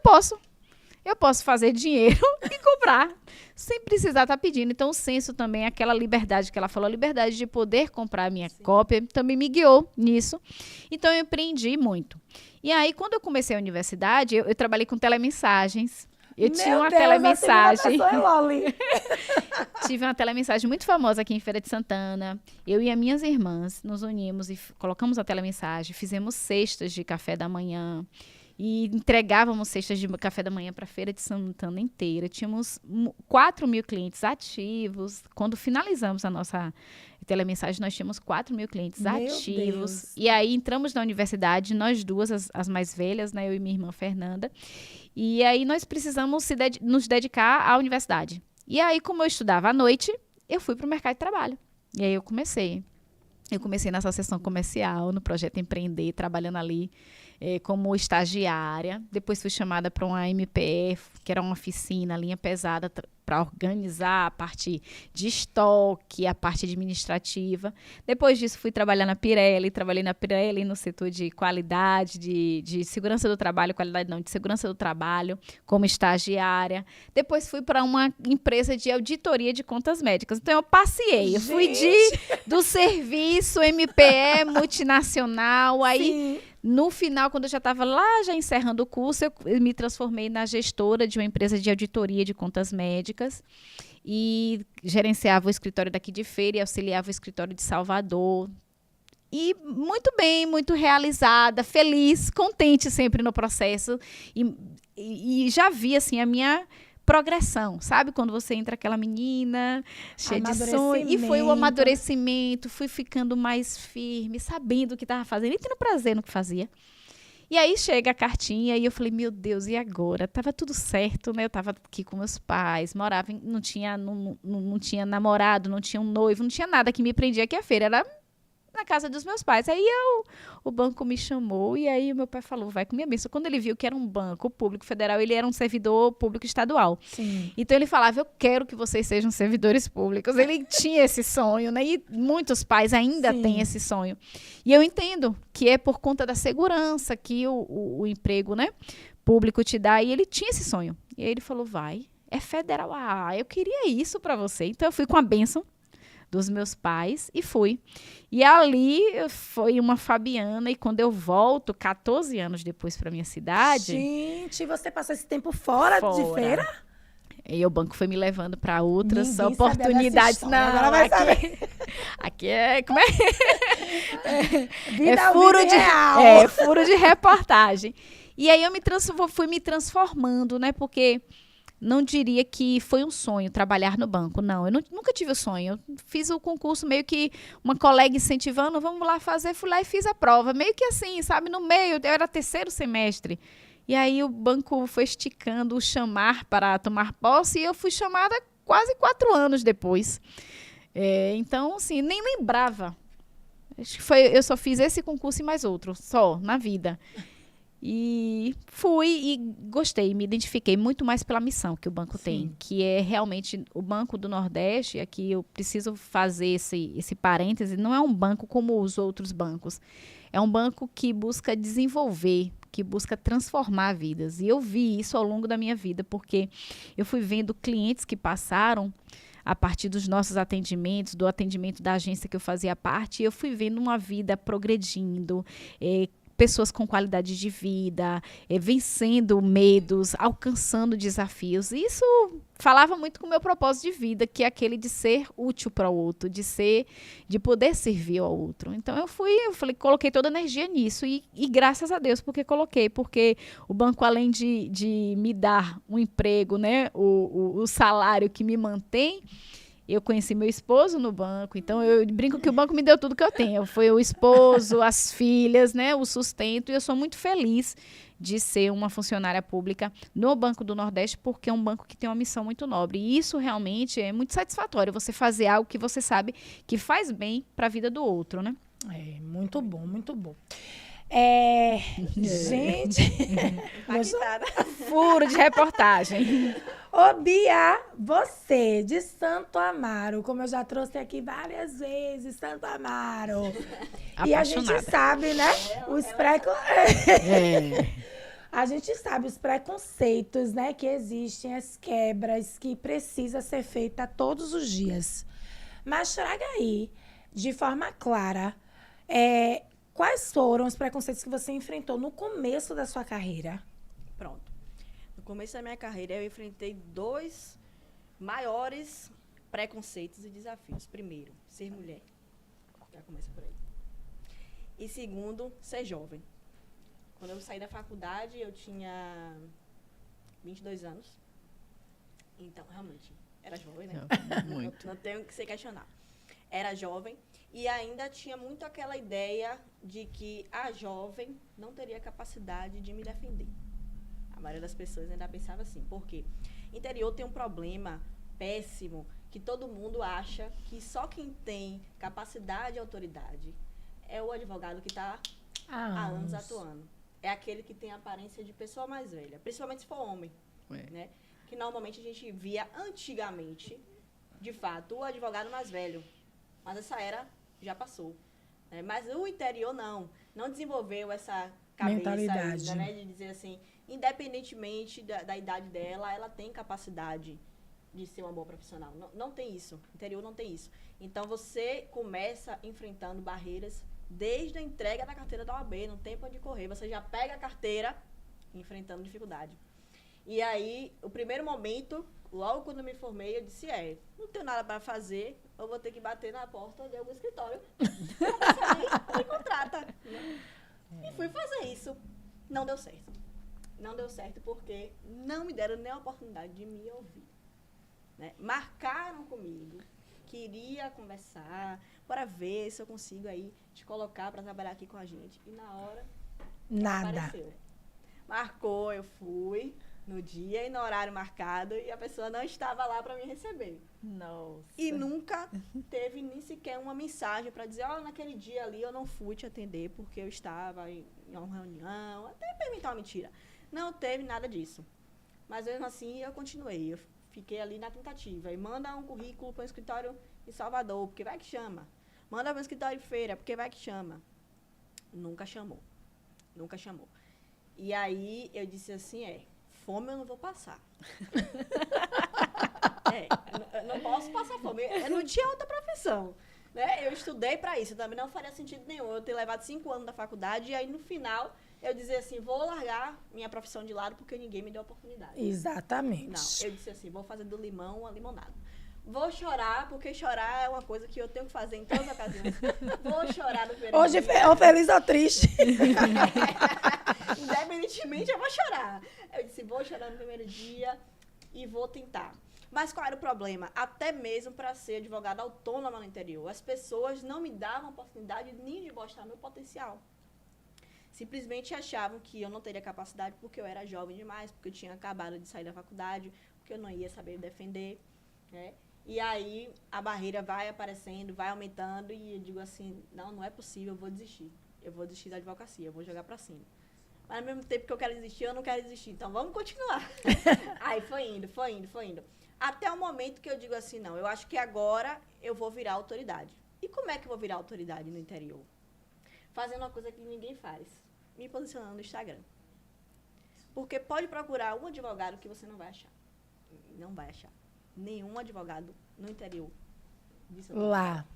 Eu posso fazer dinheiro e comprar, sem precisar estar pedindo. Então, o Censo também, aquela liberdade que ela falou, a liberdade de poder comprar a minha cópia, também me guiou nisso. Então, eu empreendi muito. E aí, quando eu comecei a universidade, eu trabalhei com telemensagens. Eu tinha uma telemensagem. Tive uma telemensagem muito famosa aqui em Feira de Santana. Eu e as minhas irmãs nos unimos e colocamos a telemensagem, fizemos cestas de café da manhã. E entregávamos cestas de café da manhã para a Feira de Santana inteira. Tínhamos 4.000 clientes ativos. Quando finalizamos a nossa telemensagem, nós tínhamos 4.000 clientes ativos. Deus. E aí entramos na universidade, nós duas, as mais velhas, né, eu e minha irmã Fernanda. E aí nós precisamos nos dedicar à universidade. E aí, como eu estudava à noite, eu fui para o mercado de trabalho. E aí eu comecei nessa seção comercial, no projeto Empreender, trabalhando ali como estagiária. Depois fui chamada para uma MPF, que era uma oficina, linha pesada, para organizar a parte de estoque, a parte administrativa. Depois disso, fui trabalhar na Pirelli. Trabalhei na Pirelli no setor de qualidade, de segurança do trabalho, de segurança do trabalho, como estagiária. Depois fui para uma empresa de auditoria de contas médicas. Então, eu passeei. Eu fui do serviço MPE multinacional. Aí, sim. No final, quando eu já estava lá, já encerrando o curso, eu me transformei na gestora de uma empresa de auditoria de contas médicas e gerenciava o escritório daqui de Feira e auxiliava o escritório de Salvador. E muito bem, muito realizada, feliz, contente sempre no processo. E já vi, assim, a minha progressão, sabe? Quando você entra aquela menina cheia de sonho. E foi o amadurecimento, fui ficando mais firme, sabendo o que estava fazendo e tendo prazer no que fazia. E aí chega a cartinha e eu falei, meu Deus, e agora? Tava tudo certo, né? Eu tava aqui com meus pais, morava, não tinha namorado, não tinha um noivo, não tinha nada que me prendia aqui à feira, era na casa dos meus pais. Aí o banco me chamou e aí o meu pai falou, vai com minha bênção. Quando ele viu que era um banco público federal, ele era um servidor público estadual. Sim. Então ele falava, eu quero que vocês sejam servidores públicos. Ele tinha esse sonho, né? E muitos pais ainda têm esse sonho. E eu entendo que é por conta da segurança que o emprego, né, público te dá. E ele tinha esse sonho. E aí ele falou, vai, é federal. Ah, eu queria isso para você. Então eu fui com a bênção dos meus pais e fui. E ali foi uma Fabiana, e quando eu volto, 14 anos depois para minha cidade... Gente, você passou esse tempo fora de feira? E o banco foi me levando para outras oportunidades. Não, agora vai saber. Aqui é... Como é? Furo de reportagem. E aí eu fui me transformando, né? Porque... não diria que foi um sonho trabalhar no banco, não. Eu nunca tive o sonho. Eu fiz o concurso meio que uma colega incentivando, vamos lá fazer, fui lá e fiz a prova. Meio que assim, sabe, no meio, eu era 3º semestre. E aí o banco foi esticando o chamar para tomar posse e eu fui chamada quase 4 anos depois. Então, assim, nem lembrava. Acho que eu só fiz esse concurso e mais outro, só, na vida. E fui e gostei, me identifiquei muito mais pela missão que o banco tem, que é realmente o Banco do Nordeste. Aqui eu preciso fazer esse parêntese, não é um banco como os outros bancos, é um banco que busca desenvolver, que busca transformar vidas. E eu vi isso ao longo da minha vida, porque eu fui vendo clientes que passaram a partir dos nossos atendimentos, do atendimento da agência que eu fazia parte, eu fui vendo uma vida progredindo, pessoas com qualidade de vida, vencendo medos, alcançando desafios. E isso falava muito com o meu propósito de vida, que é aquele de ser útil para o outro, de poder servir ao outro. Então eu falei, coloquei toda a energia nisso e graças a Deus porque o banco, além de me dar um emprego, né, o salário que me mantém, eu conheci meu esposo no banco, então eu brinco que o banco me deu tudo que eu tenho. Foi o esposo, as filhas, né, o sustento, e eu sou muito feliz de ser uma funcionária pública no Banco do Nordeste, porque é um banco que tem uma missão muito nobre. E isso realmente é muito satisfatório, você fazer algo que você sabe que faz bem para a vida do outro, né? Muito bom, muito bom. Gente, Impactada. Furo de reportagem. ô Bia, você de Santo Amaro, como eu já trouxe aqui várias vezes, Santo Amaro. E a gente sabe, né? A gente sabe os preconceitos, né, que existem, as quebras que precisa ser feita todos os dias. Mas traga aí, de forma clara, quais foram os preconceitos que você enfrentou no começo da sua carreira? Pronto. No começo da minha carreira, eu enfrentei 2 maiores preconceitos e desafios. Primeiro, ser mulher. Já começa por aí. E segundo, ser jovem. Quando eu saí da faculdade, eu tinha 22 anos. Então, realmente, era jovem, né? Muito. Não tenho que se questionar. Era jovem e ainda tinha muito aquela ideia de que a jovem não teria capacidade de me defender. A maioria das pessoas ainda pensava assim. Por quê? Interior tem um problema péssimo que todo mundo acha que só quem tem capacidade e autoridade é o advogado que está há anos atuando. É aquele que tem a aparência de pessoa mais velha, principalmente se for homem, né? Que normalmente a gente via antigamente, de fato, o advogado mais velho. Mas essa era já passou. Né? Mas o interior não desenvolveu essa cabeça ainda, né? De dizer assim, independentemente da idade dela, ela tem capacidade de ser uma boa profissional. Não tem isso. O interior não tem isso. Então, você começa enfrentando barreiras desde a entrega da carteira da OAB, não tem pra onde correr. Você já pega a carteira enfrentando dificuldade. E aí, o primeiro momento, logo quando eu me formei, eu disse, não tenho nada para fazer, eu vou ter que bater na porta de algum escritório. Me contrata. Né? E fui fazer isso. Não deu certo. Não deu certo porque não me deram nem a oportunidade de me ouvir. Né? Marcaram comigo, queria conversar, para ver se eu consigo aí te colocar para trabalhar aqui com a gente. E na hora, nada. Apareceu. Marcou, eu fui no dia e no horário marcado e a pessoa não estava lá para me receber. Nossa. E nunca teve nem sequer uma mensagem para dizer, naquele dia ali eu não fui te atender porque eu estava em uma reunião, até para inventar uma mentira. Não teve nada disso. Mas mesmo assim eu continuei, eu fiquei ali na tentativa. E manda um currículo para o escritório em Salvador, porque vai que chama. Manda para o escritório em Feira, porque vai que chama. Nunca chamou. Nunca chamou. E aí eu disse assim, fome eu não vou passar. Eu não posso passar fome. Eu não tinha outra profissão. Né? Eu estudei para isso. Também não faria sentido nenhum eu ter levado 5 anos da faculdade e aí no final eu dizer assim, vou largar minha profissão de lado porque ninguém me deu oportunidade. Exatamente. Não, eu disse assim, vou fazer do limão uma limonada. Vou chorar, porque chorar é uma coisa que eu tenho que fazer em todas as ocasiões. Vou chorar no primeiro Hoje, dia. ou feliz ou triste. Independentemente, eu vou chorar. Eu disse, vou chorar no primeiro dia e vou tentar. Mas qual era o problema? Até mesmo para ser advogada autônoma no interior, as pessoas não me davam oportunidade nem de mostrar meu potencial. Simplesmente achavam que eu não teria capacidade porque eu era jovem demais, porque eu tinha acabado de sair da faculdade, porque eu não ia saber defender, né? E aí a barreira vai aparecendo, vai aumentando e eu digo assim, não é possível, eu vou desistir. Eu vou desistir da advocacia, eu vou jogar para cima. Mas ao mesmo tempo que eu quero desistir, eu não quero desistir. Então vamos continuar. Aí foi indo. Até o momento que eu digo assim, não, eu acho que agora eu vou virar autoridade. E como é que eu vou virar autoridade no interior? Fazendo uma coisa que ninguém faz. Me posicionando no Instagram. Porque pode procurar um advogado que você não vai achar. Não vai achar. nenhum advogado no interior de Santa Lá.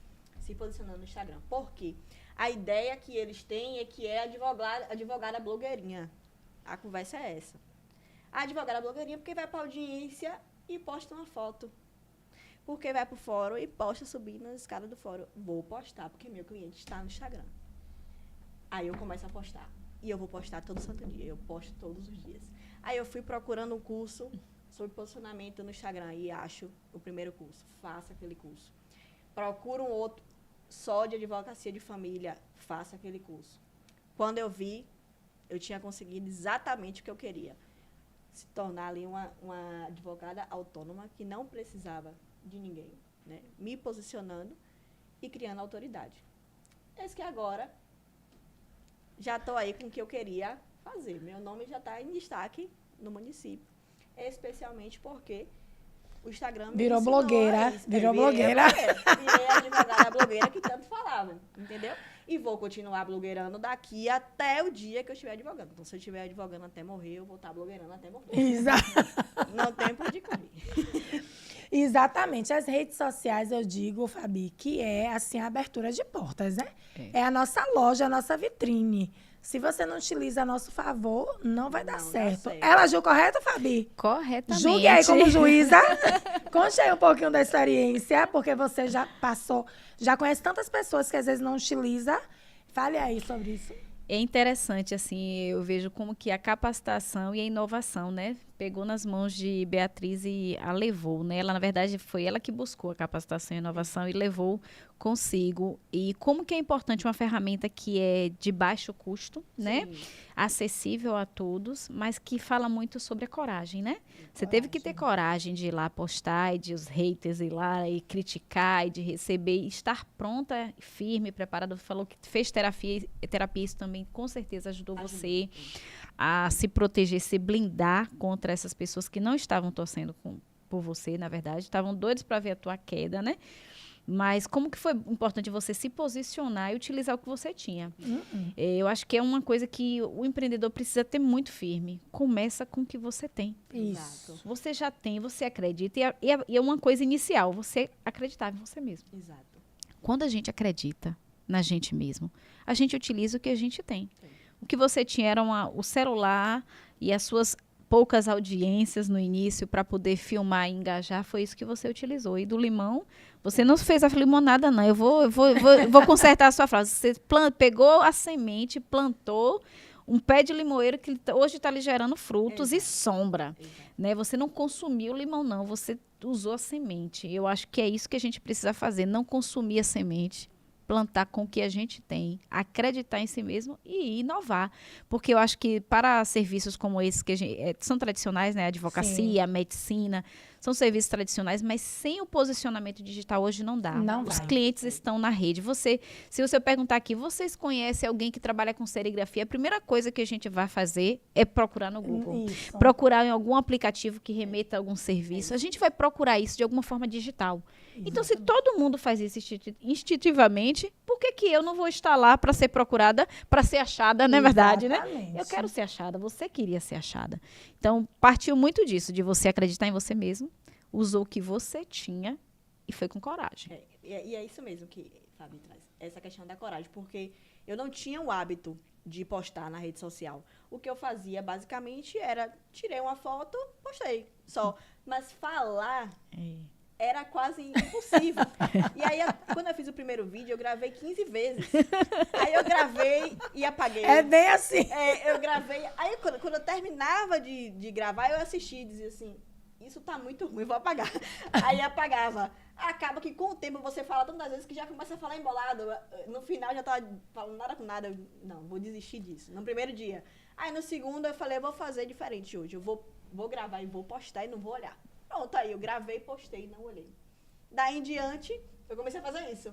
se posicionando no Instagram. Por quê? A ideia que eles têm é que é advogada blogueirinha. A conversa é essa. A advogada blogueirinha porque vai para audiência e posta uma foto. Porque vai para o fórum e posta subindo na escada do fórum. Vou postar, porque meu cliente está no Instagram. Aí eu começo a postar. E eu vou postar todo santo dia. Eu posto todos os dias. Aí eu fui procurando um curso sobre posicionamento no Instagram e acho o primeiro curso. Faça aquele curso. Procuro um outro só de advocacia de família. Faça aquele curso. Quando eu vi, eu tinha conseguido exatamente o que eu queria. Se tornar ali uma advogada autônoma que não precisava de ninguém, né? Me posicionando e criando autoridade. Esse que agora já estou aí com o que eu queria fazer. Meu nome já está em destaque no município, especialmente porque o Instagram me Virou ensinou blogueira. a isso. Virou Virei blogueira. Virei a advogada blogueira que tanto falavam, entendeu? E vou continuar blogueirando daqui até o dia que eu estiver advogando. Então, se eu estiver advogando até morrer, eu vou estar blogueirando até morrer. Exato. Não tem por onde correr. Exatamente. As redes sociais, eu digo, Fabi, que é assim a abertura de portas, né? É a nossa loja, a nossa vitrine. Se você não utiliza a nosso favor, não vai dar Não dá certo. certo. Ela agiu correto, Fabi? Corretamente. Julgue aí como juíza. Conte aí um pouquinho da experiência, porque você já passou, já conhece tantas pessoas que às vezes não utiliza. Fale aí sobre isso. É interessante, assim, eu vejo como que a capacitação e a inovação, né, pegou nas mãos de Beatriz e a levou, né? Ela, na verdade, foi ela que buscou a capacitação e a inovação e levou consigo. E como que é importante uma ferramenta que é de baixo custo, né? Sim. Acessível a todos, mas que fala muito sobre a coragem, né? Você teve que ter coragem de ir lá postar e de os haters ir lá e criticar e de receber e estar pronta, firme, preparada. Falou que fez terapia, isso também com certeza ajudou você a se proteger, se blindar contra essas pessoas que não estavam torcendo por você, na verdade, estavam doidos para ver a tua queda, né? Mas como que foi importante você se posicionar e utilizar o que você tinha? Eu acho que é uma coisa que o empreendedor precisa ter muito firme. Começa com o que você tem. Isso. Exato. Você já tem, você acredita. E é uma coisa inicial, você acreditar em você mesmo. Exato. Quando a gente acredita na gente mesmo, a gente utiliza o que a gente tem. O que você tinha era o celular e as suas poucas audiências no início para poder filmar e engajar, foi isso que você utilizou. E do limão, você não fez a limonada, não. Eu vou consertar a sua frase. Você pegou a semente, plantou um pé de limoeiro que hoje está lhe gerando frutos e sombra. Né? Você não consumiu o limão, não. Você usou a semente. Eu acho que é isso que a gente precisa fazer. Não consumir a semente. Plantar com o que a gente tem, acreditar em si mesmo e inovar. Porque eu acho que para serviços como esses, que são tradicionais, né? A advocacia, a medicina, são serviços tradicionais, mas sem o posicionamento digital hoje não dá. Não Os vai. clientes estão na rede. Se você perguntar aqui, vocês conhecem alguém que trabalha com serigrafia? A primeira coisa que a gente vai fazer é procurar no Google. Isso. Procurar em algum aplicativo que remeta a algum serviço. A gente vai procurar isso de alguma forma digital. Então, se todo mundo faz isso instintivamente, por que eu não vou estar lá para ser procurada, para ser achada, não é verdade, né? Exatamente. Eu quero ser achada, você queria ser achada. Então, partiu muito disso, de você acreditar em você mesmo, usou o que você tinha e foi com coragem. E é isso mesmo que Fabi traz, essa questão da coragem, porque eu não tinha o hábito de postar na rede social. O que eu fazia, basicamente, era tirei uma foto, postei, só. Mas falar era quase impossível. E aí, quando eu fiz o primeiro vídeo, eu gravei 15 vezes. Aí eu gravei e apaguei. É bem assim. Eu gravei. Aí, quando eu terminava de gravar, eu assisti e dizia assim, isso tá muito ruim, vou apagar. Aí apagava. Acaba que com o tempo você fala tantas vezes que já começa a falar embolado. No final já tava falando nada com nada. Não, vou desistir disso. No primeiro dia. Aí no segundo eu falei, eu vou fazer diferente hoje. Eu vou gravar e vou postar e não vou olhar. Pronto, aí eu gravei, postei e não olhei. Daí em diante, eu comecei a fazer isso.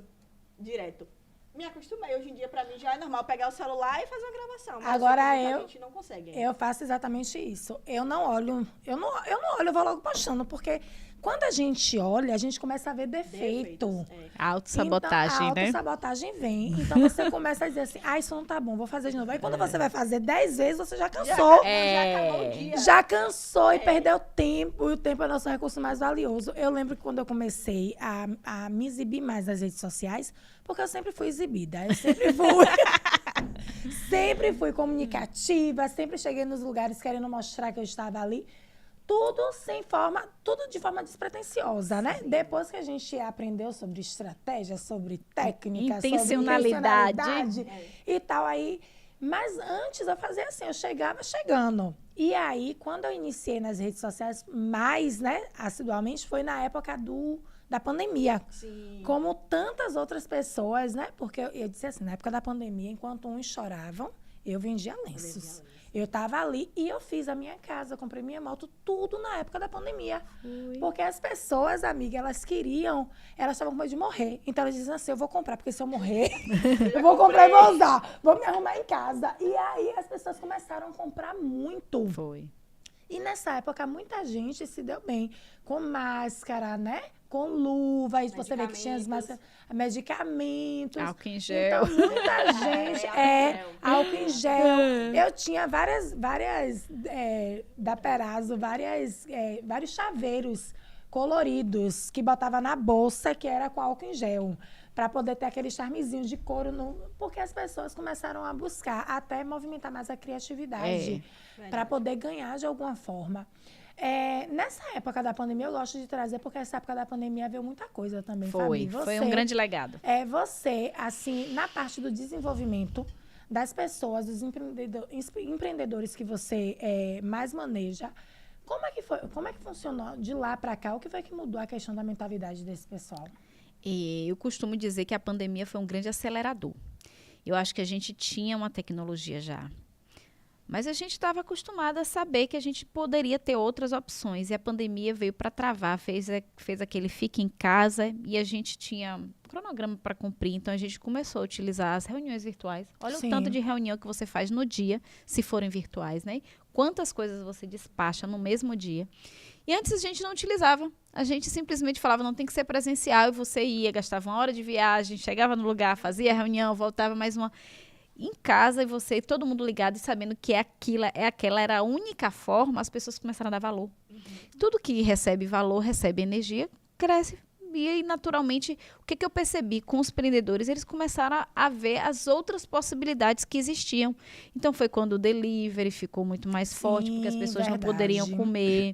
Direto. Me acostumei. Hoje em dia, pra mim, já é normal pegar o celular e fazer uma gravação. Mas Agora a gente não consegue. Eu faço exatamente isso. Eu não olho, eu vou logo postando, porque Quando a gente olha, a gente começa a ver defeito. Defeitos, A autossabotagem, Então, a né? autossabotagem vem. Então, você começa a dizer assim, isso não tá bom, vou fazer de novo. Aí, quando você vai fazer 10 vezes, você já cansou. Já acabou o dia. Já cansou e perdeu tempo. E o tempo é o nosso recurso mais valioso. Eu lembro que quando eu comecei a me exibir mais nas redes sociais, porque eu sempre fui exibida. Eu sempre fui... sempre fui comunicativa, sempre cheguei nos lugares querendo mostrar que eu estava ali. Tudo de forma despretensiosa, né? Depois que a gente aprendeu sobre estratégia, sobre técnica, Intencionalidade. sobre intencionalidade e tal, aí... Mas antes eu fazia assim, eu chegava chegando. E aí, quando eu iniciei nas redes sociais mais, né, assiduamente, foi na época da pandemia. Sim. Como tantas outras pessoas, né? Porque eu disse assim, na época da pandemia, enquanto uns choravam, eu vendia lenços. Eu estava ali e eu fiz a minha casa, eu comprei minha moto, tudo na época da pandemia. Porque as pessoas, amiga, elas estavam com medo de morrer. Então elas diziam assim, eu vou comprar, porque se eu morrer, eu vou comprar e vou usar. Vou me arrumar em casa. E aí as pessoas começaram a comprar muito. Foi. E nessa época, muita gente se deu bem. Com máscara, né? Com luva. Aí você vê que tinha as máscaras, medicamentos. Álcool em gel. Então, muita gente... álcool em gel. Eu tinha várias da Perazzo, vários chaveiros coloridos que botava na bolsa, que era com álcool em gel. Para poder ter aquele charmezinho de couro. Porque as pessoas começaram a buscar até movimentar mais a criatividade. Para poder ganhar de alguma forma. Nessa época da pandemia, eu gosto de trazer, porque essa época da pandemia veio muita coisa também, Fabi. Foi um grande legado. Você, assim, na parte do desenvolvimento das pessoas, dos empreendedores que você mais maneja, como é que foi? Como é que funcionou de lá para cá? O que foi que mudou a questão da mentalidade desse pessoal? Eu costumo dizer que a pandemia foi um grande acelerador. Eu acho que a gente tinha uma tecnologia já. Mas a gente estava acostumada a saber que a gente poderia ter outras opções. E a pandemia veio para travar, fez aquele fique em casa e a gente tinha um cronograma para cumprir. Então, a gente começou a utilizar as reuniões virtuais. Olha o tanto de reunião que você faz no dia, se forem virtuais, né? Quantas coisas você despacha no mesmo dia. E antes a gente não utilizava. A gente simplesmente falava, não tem que ser presencial. E você ia, gastava 1 hora de viagem, chegava no lugar, fazia a reunião, voltava mais uma... Em casa, e você, todo mundo ligado e sabendo que aquela era a única forma, as pessoas começaram a dar valor. Tudo que recebe valor, recebe energia, cresce. E aí, naturalmente, o que eu percebi com os empreendedores? Eles começaram a ver as outras possibilidades que existiam. Então, foi quando o delivery ficou muito mais forte, porque as pessoas não poderiam comer.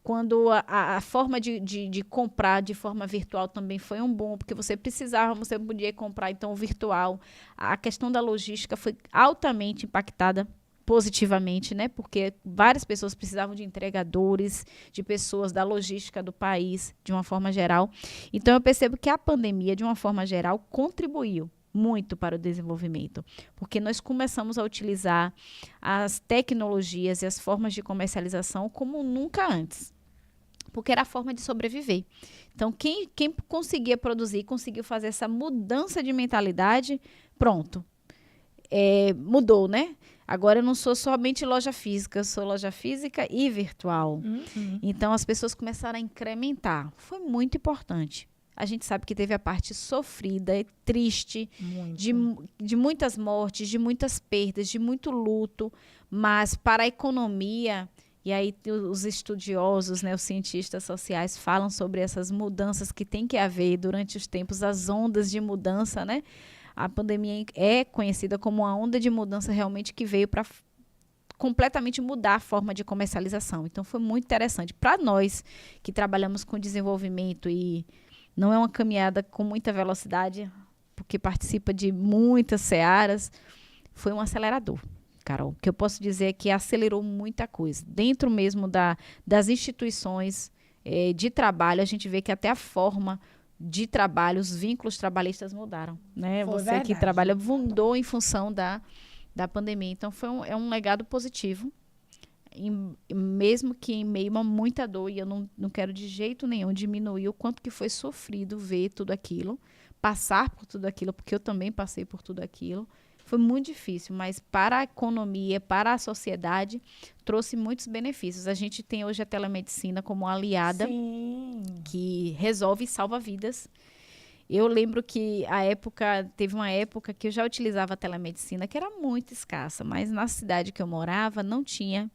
Quando a forma de comprar de forma virtual também foi um boom, porque você precisava, você podia comprar, então, o virtual. A questão da logística foi altamente impactada positivamente, né? Porque várias pessoas precisavam de entregadores, de pessoas da logística do país, de uma forma geral. Então, eu percebo que a pandemia, de uma forma geral, contribuiu muito para o desenvolvimento, porque nós começamos a utilizar as tecnologias e as formas de comercialização como nunca antes, porque era a forma de sobreviver. Então, quem conseguia produzir, conseguiu fazer essa mudança de mentalidade, pronto. Mudou, né? Agora eu não sou somente loja física, eu sou loja física e virtual. Então as pessoas começaram a incrementar. Foi muito importante. A gente sabe que teve a parte sofrida e triste, de muitas mortes, de muitas perdas, de muito luto, mas para a economia, e aí os estudiosos, né, os cientistas sociais falam sobre essas mudanças que tem que haver durante os tempos, as ondas de mudança, né? A pandemia é conhecida como uma onda de mudança realmente que veio para completamente mudar a forma de comercialização. Então, foi muito interessante. Para nós que trabalhamos com desenvolvimento e não é uma caminhada com muita velocidade, porque participa de muitas searas, foi um acelerador, Carol. O que eu posso dizer é que acelerou muita coisa. Dentro mesmo das instituições de trabalho, a gente vê que até a forma de trabalho, os vínculos trabalhistas mudaram, né? Foi Você verdade. que trabalha mudou em função da pandemia. Então, é um legado positivo, mesmo que em meio a muita dor, e eu não quero de jeito nenhum diminuir o quanto que foi sofrido ver tudo aquilo, passar por tudo aquilo, porque eu também passei por tudo aquilo. Foi muito difícil, mas para a economia, para a sociedade, trouxe muitos benefícios. A gente tem hoje a telemedicina como aliada, Sim. que resolve e salva vidas. Eu lembro que teve uma época que eu já utilizava a telemedicina, que era muito escassa, mas na cidade que eu morava não tinha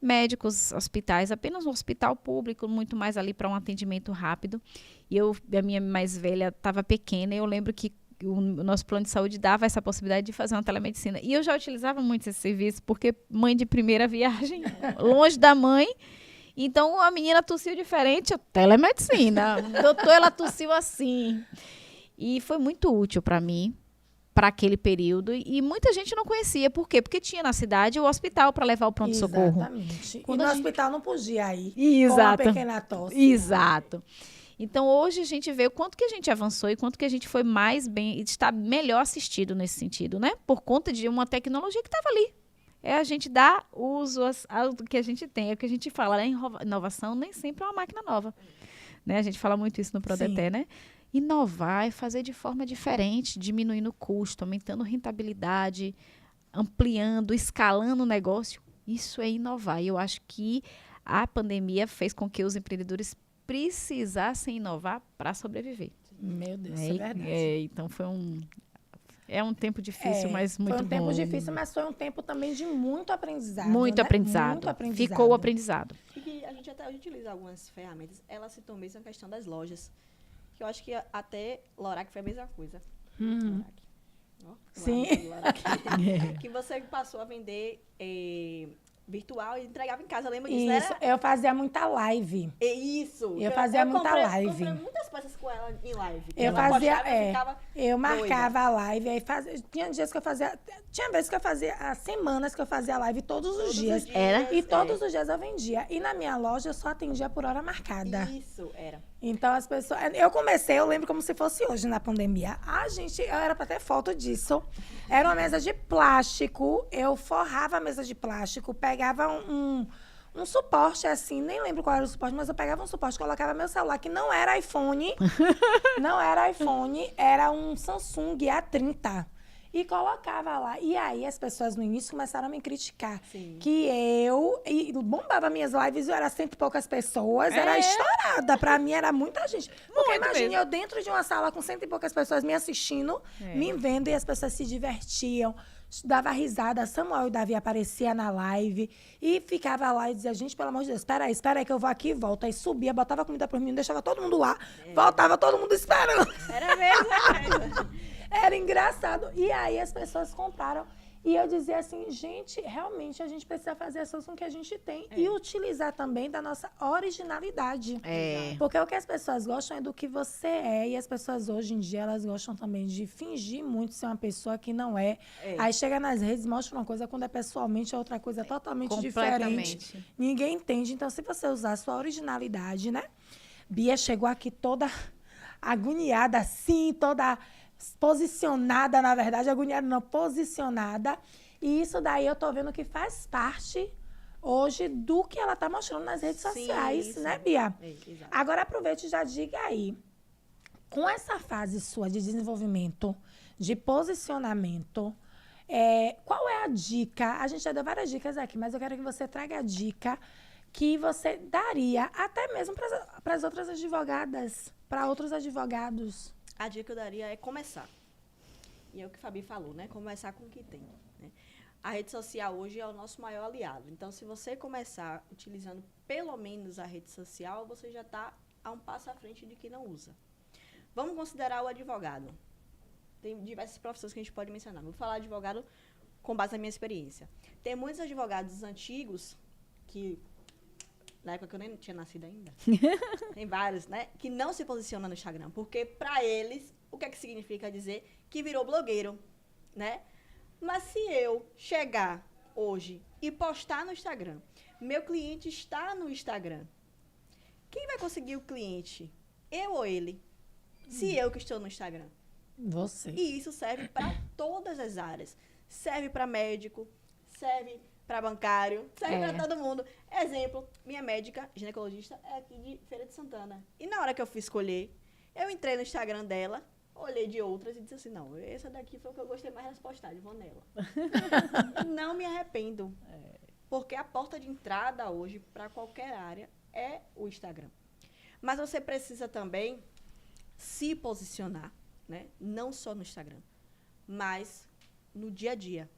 médicos, hospitais, apenas um hospital público, muito mais ali para um atendimento rápido. E a minha mais velha estava pequena, e eu lembro que o nosso plano de saúde dava essa possibilidade de fazer uma telemedicina. E eu já utilizava muito esse serviço, porque mãe de primeira viagem, longe da mãe. Então, a menina tossiu diferente, telemedicina. Doutor, ela tossiu assim. E foi muito útil para mim, para aquele período. E muita gente não conhecia. Por quê? Porque tinha na cidade o hospital para levar o pronto-socorro. Exatamente. Quando e no a gente- hospital não podia ir. Exato. Com uma pequena tosse. Exato. Então, hoje a gente vê o quanto que a gente avançou e quanto que a gente foi mais bem, está melhor assistido nesse sentido, né? Por conta de uma tecnologia que estava ali. É a gente dar uso ao que a gente tem. É o que a gente fala, né? Inovação nem sempre é uma máquina nova. Né? A gente fala muito isso no Prodeté, né? Inovar é fazer de forma diferente, diminuindo o custo, aumentando a rentabilidade, ampliando, escalando o negócio. Isso é inovar. E eu acho que a pandemia fez com que os empreendedores precisassem inovar para sobreviver. Meu Deus, é verdade. Então é um tempo difícil, mas muito bom. Foi um tempo difícil, mas foi um tempo também de muito aprendizado. Muito né? aprendizado. Muito aprendizado. Ficou o aprendizado. E que a gente até utiliza algumas ferramentas. Ela citou mesmo a questão das lojas. Que eu acho que até Lorac foi a mesma coisa. Lorac. Ó, Sim. Lorac. Que você passou a vender virtual e entregava em casa. Lembra disso, Isso, né? eu fazia muita live. Isso. Eu fazia muita live. Comprei muitas peças com ela em live. Eu Ela fazia, postava e ficava eu marcava doida. a live, aí tinha dias que eu fazia, tinha vezes que eu fazia, semanas que eu fazia live todos os dias. Era? E todos os dias eu vendia. E na minha loja eu só atendia por hora marcada. Isso, era. Então as pessoas, eu lembro como se fosse hoje na pandemia. Eu era pra ter foto disso. Era uma mesa de plástico, eu forrava a mesa de plástico, pegava um suporte assim, nem lembro qual era o suporte, mas eu pegava um suporte, colocava meu celular, que não era iPhone, era um Samsung A30. E colocava lá. E aí as pessoas no início começaram a me criticar. Sim. E bombava minhas lives, eu era cento e poucas pessoas, era estourada. Pra mim era muita gente. Porque Muito imagine, mesmo. eu dentro de uma sala com cento e poucas pessoas me assistindo, me vendo, e as pessoas se divertiam. Dava risada, Samuel e Davi aparecia na live e ficava lá e dizia, gente, pelo amor de Deus, espera aí que eu vou aqui e volto. Aí subia, botava comida pros meninos, deixava todo mundo lá, voltava todo mundo esperando. Era mesmo. Era engraçado. E aí as pessoas compraram. E eu dizia assim, gente, realmente a gente precisa fazer as coisas com que a gente tem e utilizar também da nossa originalidade. Porque o que as pessoas gostam é do que você é. E as pessoas hoje em dia, elas gostam também de fingir muito ser uma pessoa que não é. Aí chega nas redes, mostra uma coisa, quando é pessoalmente é outra coisa totalmente diferente. Ninguém entende. Então, se você usar a sua originalidade, né? Bia chegou aqui toda agoniada, assim, toda posicionada, na verdade, agoniada não, posicionada. E isso daí eu tô vendo que faz parte hoje do que ela tá mostrando nas redes sociais, né, Bia? Exato. Agora aproveite e já diga aí, com essa fase sua de desenvolvimento, de posicionamento, qual é a dica? A gente já deu várias dicas aqui, mas eu quero que você traga a dica que você daria até mesmo para as outras advogadas, para outros advogados. A dica que eu daria é começar. E é o que a Fabi falou, né? Começar com o que tem. Né? A rede social hoje é o nosso maior aliado. Então, se você começar utilizando pelo menos a rede social, você já está a um passo à frente de quem não usa. Vamos considerar o advogado. Tem diversas profissões que a gente pode mencionar. Vou falar advogado com base na minha experiência. Tem muitos advogados antigos que, na época que eu nem tinha nascido ainda, tem vários, né, que não se posicionam no Instagram, porque para eles, o que é que significa dizer que virou blogueiro, né? Mas se eu chegar hoje e postar no Instagram, meu cliente está no Instagram, quem vai conseguir o cliente? Eu ou ele? Se eu que estou no Instagram. Você. E isso serve para todas as áreas. Serve para médico, serve para bancário, serve para todo mundo. Exemplo, minha médica, ginecologista, é aqui de Feira de Santana. E na hora que eu fui escolher, eu entrei no Instagram dela, olhei de outras e disse assim, não, essa daqui foi o que eu gostei mais das postagens, vou nela. Não me arrependo. Porque a porta de entrada hoje, para qualquer área, é o Instagram. Mas você precisa também se posicionar, né? Não só no Instagram, mas no dia a dia.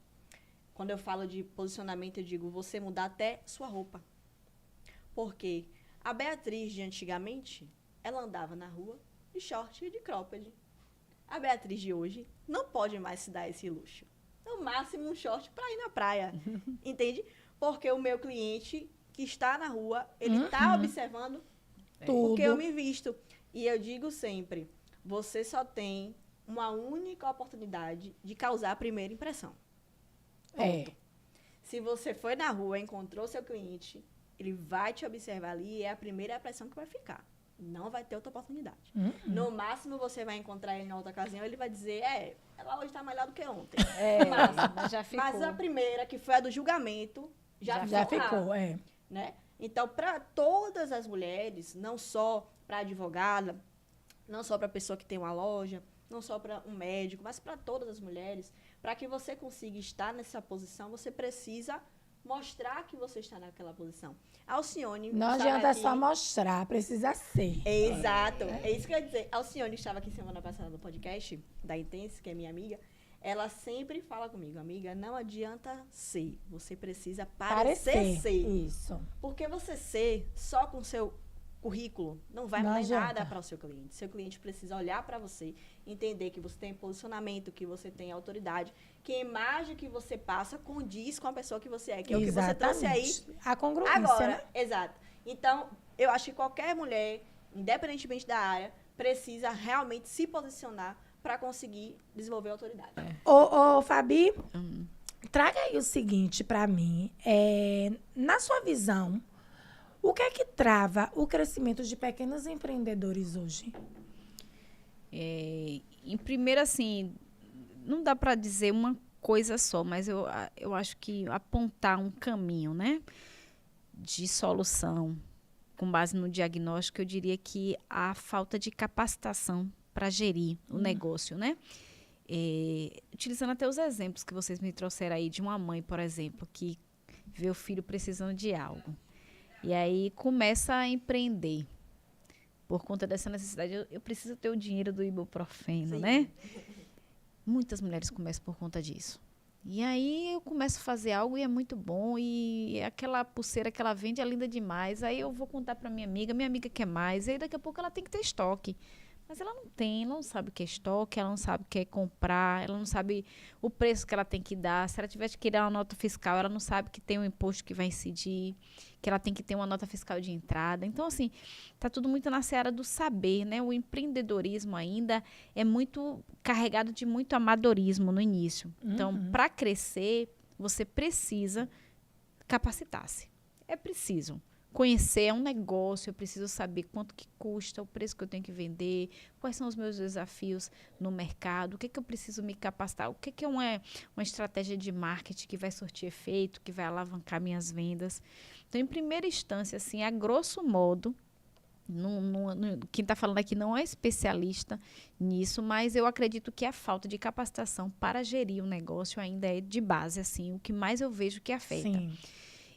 Quando eu falo de posicionamento, eu digo você mudar até sua roupa. Porque a Beatriz de antigamente, ela andava na rua de short e de cropped. A Beatriz de hoje não pode mais se dar esse luxo. No máximo um short para ir na praia. Entende? Porque o meu cliente que está na rua, ele está observando Tudo. o que eu me visto. E eu digo sempre, você só tem uma única oportunidade de causar a primeira impressão. Ponto. Se você foi na rua, encontrou seu cliente, ele vai te observar ali e é a primeira impressão que vai ficar. Não vai ter outra oportunidade. No máximo, você vai encontrar ele na outra ocasião, ele vai dizer, ela hoje está melhor do que ontem. Mas a primeira, que foi a do julgamento, já ficou. Né? Então, para todas as mulheres, não só para advogada, não só para a pessoa que tem uma loja, não só para um médico, mas para todas as mulheres, para que você consiga estar nessa posição, você precisa mostrar que você está naquela posição. Alcione... Não adianta só mostrar, precisa ser. Exato, é isso que eu ia dizer. Alcione estava aqui semana passada no podcast da Intense, que é minha amiga. Ela sempre fala comigo, amiga, não adianta ser, você precisa parecer ser. Isso. Porque você ser só com seu currículo não vai mudar nada para o seu cliente. Seu cliente precisa olhar para você, entender que você tem posicionamento, que você tem autoridade, que a imagem que você passa condiz com a pessoa que você é, que é o que você trouxe aí. A congruência, agora, né? Exato. Então, eu acho que qualquer mulher, independentemente da área, precisa realmente se posicionar para conseguir desenvolver a autoridade. Ô, Fabi, traga aí o seguinte para mim. Na sua visão, o que é que trava o crescimento de pequenos empreendedores hoje? Em primeiro, assim, não dá para dizer uma coisa só, mas eu acho que apontar um caminho, né, de solução com base no diagnóstico, eu diria que a falta de capacitação para gerir o negócio, né? Utilizando até os exemplos que vocês me trouxeram aí de uma mãe, por exemplo, que vê o filho precisando de algo. E aí começa a empreender. Por conta dessa necessidade, eu preciso ter o dinheiro do ibuprofeno, né? Muitas mulheres começam por conta disso. E aí eu começo a fazer algo e é muito bom. E aquela pulseira que ela vende é linda demais. Aí eu vou contar para minha amiga quer mais. E aí daqui a pouco ela tem que ter estoque. Mas ela não tem, ela não sabe o que é estoque, ela não sabe o que é comprar, ela não sabe o preço que ela tem que dar. Se ela tiver que criar uma nota fiscal, ela não sabe que tem um imposto que vai incidir, que ela tem que ter uma nota fiscal de entrada. Então, assim, está tudo muito na seara do saber, né? O empreendedorismo ainda é muito carregado de muito amadorismo no início. Então, para crescer, você precisa capacitar-se. É preciso. Conhecer um negócio, eu preciso saber quanto que custa, o preço que eu tenho que vender, quais são os meus desafios no mercado, o que eu preciso me capacitar, o que é uma estratégia de marketing que vai surtir efeito, que vai alavancar minhas vendas. Então, em primeira instância, assim, a grosso modo, quem está falando aqui não é especialista nisso, mas eu acredito que a falta de capacitação para gerir um negócio ainda é de base, assim, o que mais eu vejo que afeta. Sim.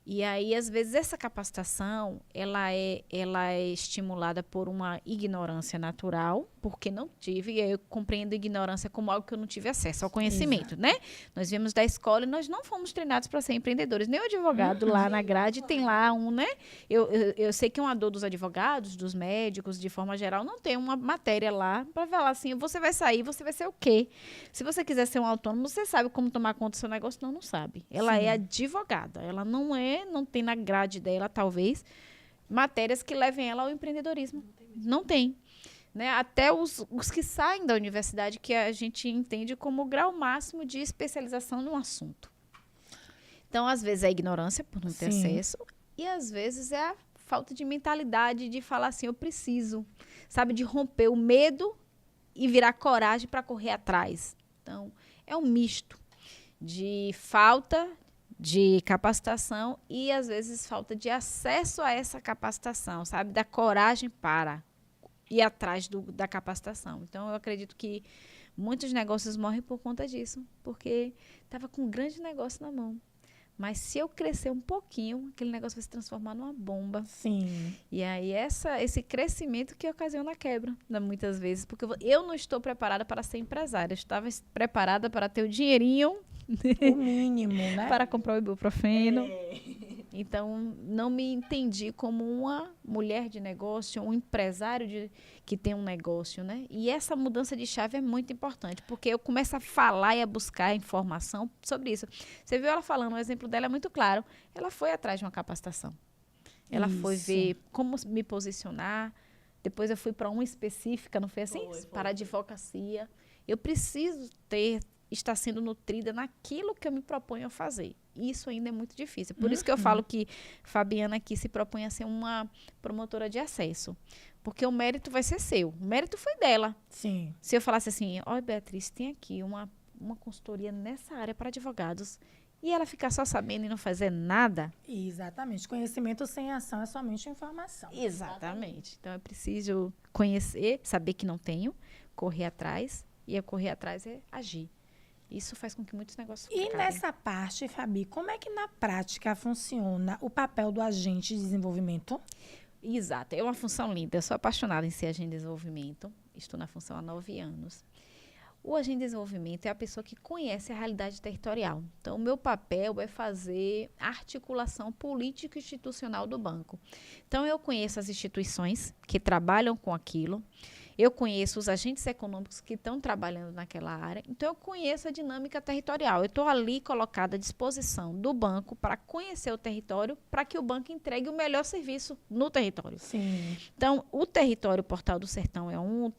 E aí, às vezes, essa capacitação, ela é estimulada por uma ignorância natural, porque não tive, e aí eu compreendo a ignorância como algo que eu não tive acesso ao conhecimento, né? Nós viemos da escola e nós não fomos treinados para ser empreendedores. Nem o advogado lá na grade tem lá um, né? Eu sei que é uma dor dos advogados, dos médicos, de forma geral, não tem uma matéria lá para falar assim, você vai sair, você vai ser o quê? Se você quiser ser um autônomo, você sabe como tomar conta do seu negócio? Não sabe. Ela é advogada, ela não tem na grade dela, talvez, matérias que levem ela ao empreendedorismo. Não tem. Né? Até os que saem da universidade, que a gente entende como o grau máximo de especialização no assunto. Então, às vezes, é a ignorância por não ter acesso, e às vezes é a falta de mentalidade de falar assim, eu preciso, sabe, de romper o medo e virar coragem para correr atrás. Então, é um misto de falta de capacitação e, às vezes, falta de acesso a essa capacitação, sabe? Da coragem para ir atrás da capacitação. Então, eu acredito que muitos negócios morrem por conta disso, porque estava com um grande negócio na mão. Mas se eu crescer um pouquinho, aquele negócio vai se transformar numa bomba. Sim. E aí, esse crescimento que ocasiona a quebra, né, muitas vezes. Porque eu não estou preparada para ser empresária. Eu estava preparada para ter o dinheirinho O mínimo, né? para comprar o ibuprofeno. Então, não me entendi como uma mulher de negócio, um empresário que tem um negócio, né? E essa mudança de chave é muito importante, porque eu começo a falar e a buscar informação sobre isso. Você viu ela falando, o exemplo dela é muito claro. Ela foi atrás de uma capacitação. Ela foi ver como me posicionar. Depois eu fui para uma específica, não foi assim? Para a advocacia. Eu preciso estar sendo nutrida naquilo que eu me proponho a fazer. Isso ainda é muito difícil. Por isso que eu falo que Fabiana aqui se propõe a ser uma promotora de acesso. Porque o mérito vai ser seu. O mérito foi dela. Sim. Se eu falasse assim, olha, Beatriz, tem aqui uma consultoria nessa área para advogados, e ela ficar só sabendo e não fazer nada. Exatamente. Conhecimento sem ação é somente informação. Exatamente. Então, eu preciso conhecer, saber que não tenho, correr atrás, e eu correr atrás é agir. Isso faz com que muitos negócios E acabem. nessa parte, Fabi, como é que na prática funciona o papel do agente de desenvolvimento? Exato, é uma função linda. Eu sou apaixonada em ser agente de desenvolvimento. Estou na função há 9 anos. O agente de desenvolvimento é a pessoa que conhece a realidade territorial. Então, o meu papel é fazer a articulação política e institucional do banco. Então, eu conheço as instituições que trabalham com aquilo. Eu conheço os agentes econômicos que estão trabalhando naquela área. Então, eu conheço a dinâmica territorial. Eu estou ali colocada à disposição do banco para conhecer o território, para que o banco entregue o melhor serviço no território. Sim. Então, o território Portal do Sertão é um, o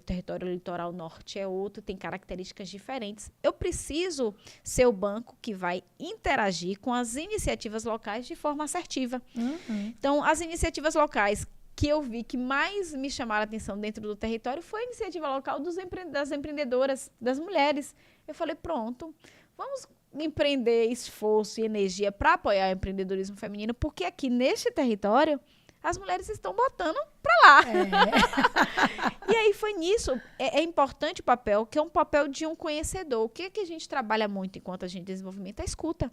território Litoral Norte é outro, tem características diferentes. Eu preciso ser o banco que vai interagir com as iniciativas locais de forma assertiva. Então, as iniciativas locais que eu vi que mais me chamaram a atenção dentro do território foi a iniciativa local das empreendedoras, das mulheres. Eu falei, pronto, vamos empreender esforço e energia para apoiar o empreendedorismo feminino, porque aqui neste território as mulheres estão botando para lá. E aí foi nisso, é importante o papel, que é um papel de um conhecedor. O que é que a gente trabalha muito enquanto agente de desenvolvimento? A escuta.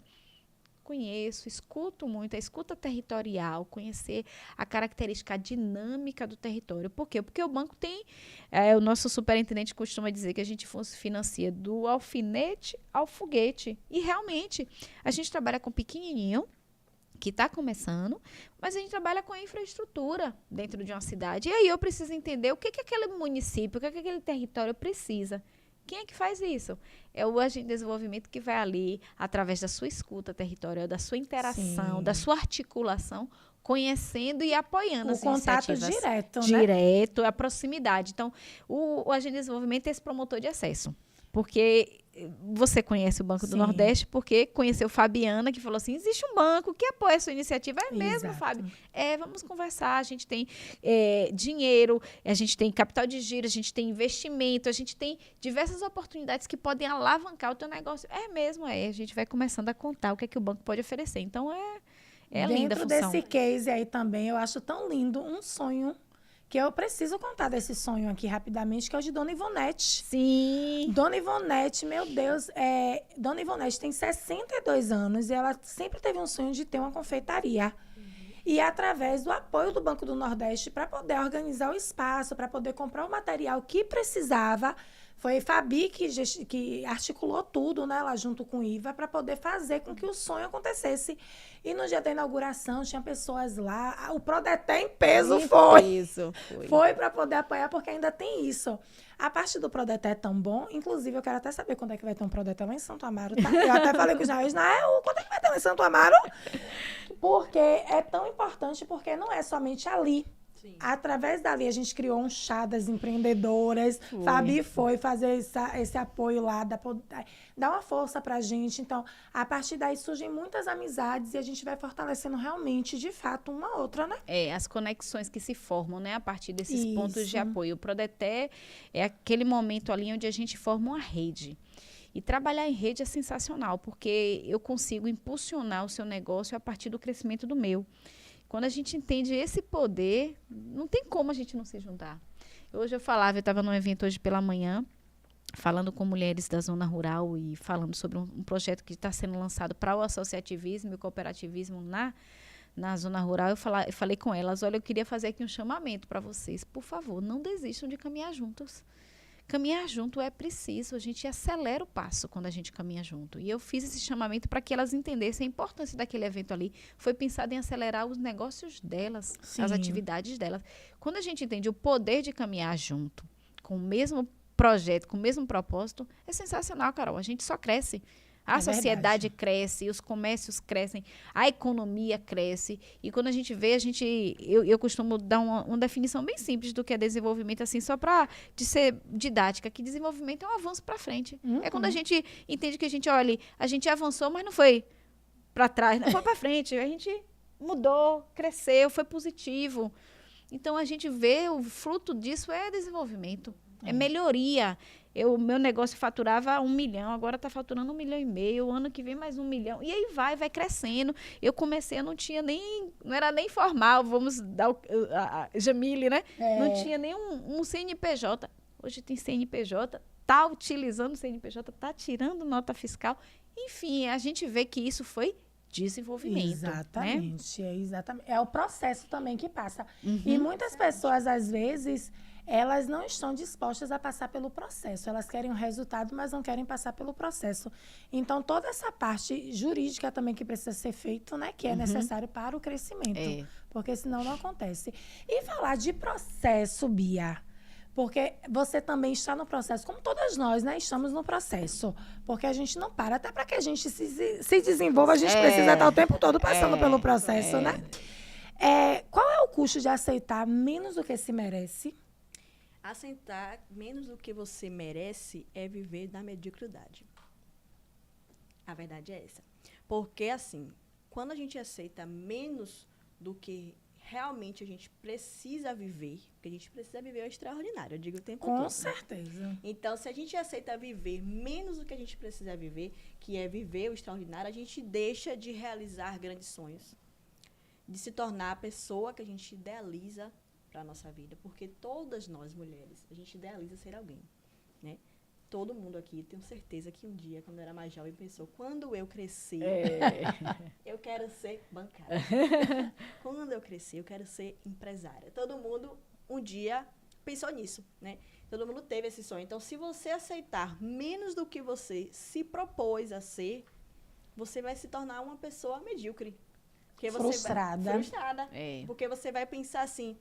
Conheço, escuto muito, a escuta territorial, conhecer a característica, a dinâmica do território. Por quê? Porque o banco tem, o nosso superintendente costuma dizer que a gente financia do alfinete ao foguete. E realmente, a gente trabalha com pequenininho, que está começando, mas a gente trabalha com a infraestrutura dentro de uma cidade. E aí eu preciso entender o que aquele município, o que aquele território precisa. Quem é que faz isso? É o agente de desenvolvimento que vai ali, através da sua escuta territorial, da sua interação, da sua articulação, conhecendo e apoiando as iniciativas. O contato direto, né? Direto, a proximidade. Então, o agente de desenvolvimento é esse promotor de acesso. Porque você conhece o Banco do Nordeste, porque conheceu Fabiana, que falou assim, existe um banco que apoia a sua iniciativa. É mesmo, Fábio? Vamos conversar. A gente tem dinheiro, a gente tem capital de giro, a gente tem investimento, a gente tem diversas oportunidades que podem alavancar o teu negócio. É mesmo, a gente vai começando a contar o que é que o banco pode oferecer. Então, é linda a função. Dentro desse case aí também, eu acho tão lindo um sonho que eu preciso contar desse sonho aqui rapidamente, que é o de Dona Ivonete. Sim. Dona Ivonete, meu Deus, Dona Ivonete tem 62 anos e ela sempre teve um sonho de ter uma confeitaria. E através do apoio do Banco do Nordeste, para poder organizar o espaço, para poder comprar o material que precisava, foi Fabi que articulou tudo, né, lá junto com Iva, para poder fazer com que o sonho acontecesse. E no dia da inauguração, tinha pessoas lá. O Prodeté em peso foi para poder apoiar, porque ainda tem isso. A parte do Prodeté é tão bom, inclusive eu quero até saber quando é que vai ter um Prodeté lá em Santo Amaro, tá? Eu até falei com os jornalistas, quando é que vai ter lá em Santo Amaro? Porque é tão importante, porque não é somente ali. Sim. Através dali, a gente criou um chá das empreendedoras. Fabi foi fazer esse apoio lá, dar uma força pra gente. Então, a partir daí surgem muitas amizades e a gente vai fortalecendo realmente, de fato, uma outra, né? As conexões que se formam, né, a partir desses pontos de apoio. O Prodeté é aquele momento ali onde a gente forma uma rede. E trabalhar em rede é sensacional, porque eu consigo impulsionar o seu negócio a partir do crescimento do meu. Quando a gente entende esse poder, não tem como a gente não se juntar. Hoje eu estava num evento hoje pela manhã, falando com mulheres da zona rural e falando sobre um projeto que está sendo lançado para o associativismo e o cooperativismo na zona rural. Eu falei com elas, olha, eu queria fazer aqui um chamamento para vocês. Por favor, não desistam de caminhar juntos. Caminhar junto é preciso, a gente acelera o passo quando a gente caminha junto. E eu fiz esse chamamento para que elas entendessem a importância daquele evento ali. Foi pensado em acelerar os negócios delas, Sim. as atividades delas. Quando a gente entende o poder de caminhar junto, com o mesmo projeto, com o mesmo propósito, é sensacional, Carol. A gente só cresce. A sociedade cresce, os comércios crescem, a economia cresce. E quando a gente vê, eu costumo dar uma definição bem simples do que é desenvolvimento, assim, só para ser didática, que desenvolvimento é um avanço para frente. É quando a gente entende que a gente avançou, mas não foi para trás, não foi para frente. A gente mudou, cresceu, foi positivo. Então, a gente vê o fruto disso é desenvolvimento, é melhoria. Meu negócio faturava 1 milhão, agora está faturando 1,5 milhão, o ano que vem mais 1 milhão. E aí vai crescendo. Eu comecei, não era nem formal, vamos dar a Jamile, né? Não tinha nem um CNPJ. Hoje tem CNPJ, está utilizando o CNPJ, está tirando nota fiscal. Enfim, a gente vê que isso foi desenvolvimento. Exatamente, né? Exatamente. É o processo também que passa. E muitas pessoas, às vezes, elas não estão dispostas a passar pelo processo. Elas querem um resultado, mas não querem passar pelo processo. Então, toda essa parte jurídica também que precisa ser feito, né? Que é necessário para o crescimento. Porque senão não acontece. E falar de processo, Bia, porque você também está no processo, como todas nós, né? Estamos no processo. Porque a gente não para. Até para que a gente se desenvolva, a gente precisa estar o tempo todo passando pelo processo, né? Qual é o custo de aceitar menos do que se merece? Aceitar menos do que você merece é viver na mediocridade. A verdade é essa. Porque, assim, quando a gente aceita menos do que realmente a gente precisa viver, porque a gente precisa viver o extraordinário, eu digo o tempo todo. Com certeza. Então, se a gente aceita viver menos do que a gente precisa viver, que é viver o extraordinário, a gente deixa de realizar grandes sonhos, de se tornar a pessoa que a gente idealiza para a nossa vida, porque todas nós, mulheres, a gente idealiza ser alguém, né? Todo mundo aqui, tenho certeza que um dia, quando eu era mais jovem, pensou, quando eu crescer, eu quero ser bancária. Quando eu crescer, eu quero ser empresária. Todo mundo, um dia, pensou nisso, né? Todo mundo teve esse sonho. Então, se você aceitar menos do que você se propôs a ser, você vai se tornar uma pessoa medíocre. Porque Frustrada. Frustrada. Porque você vai pensar assim,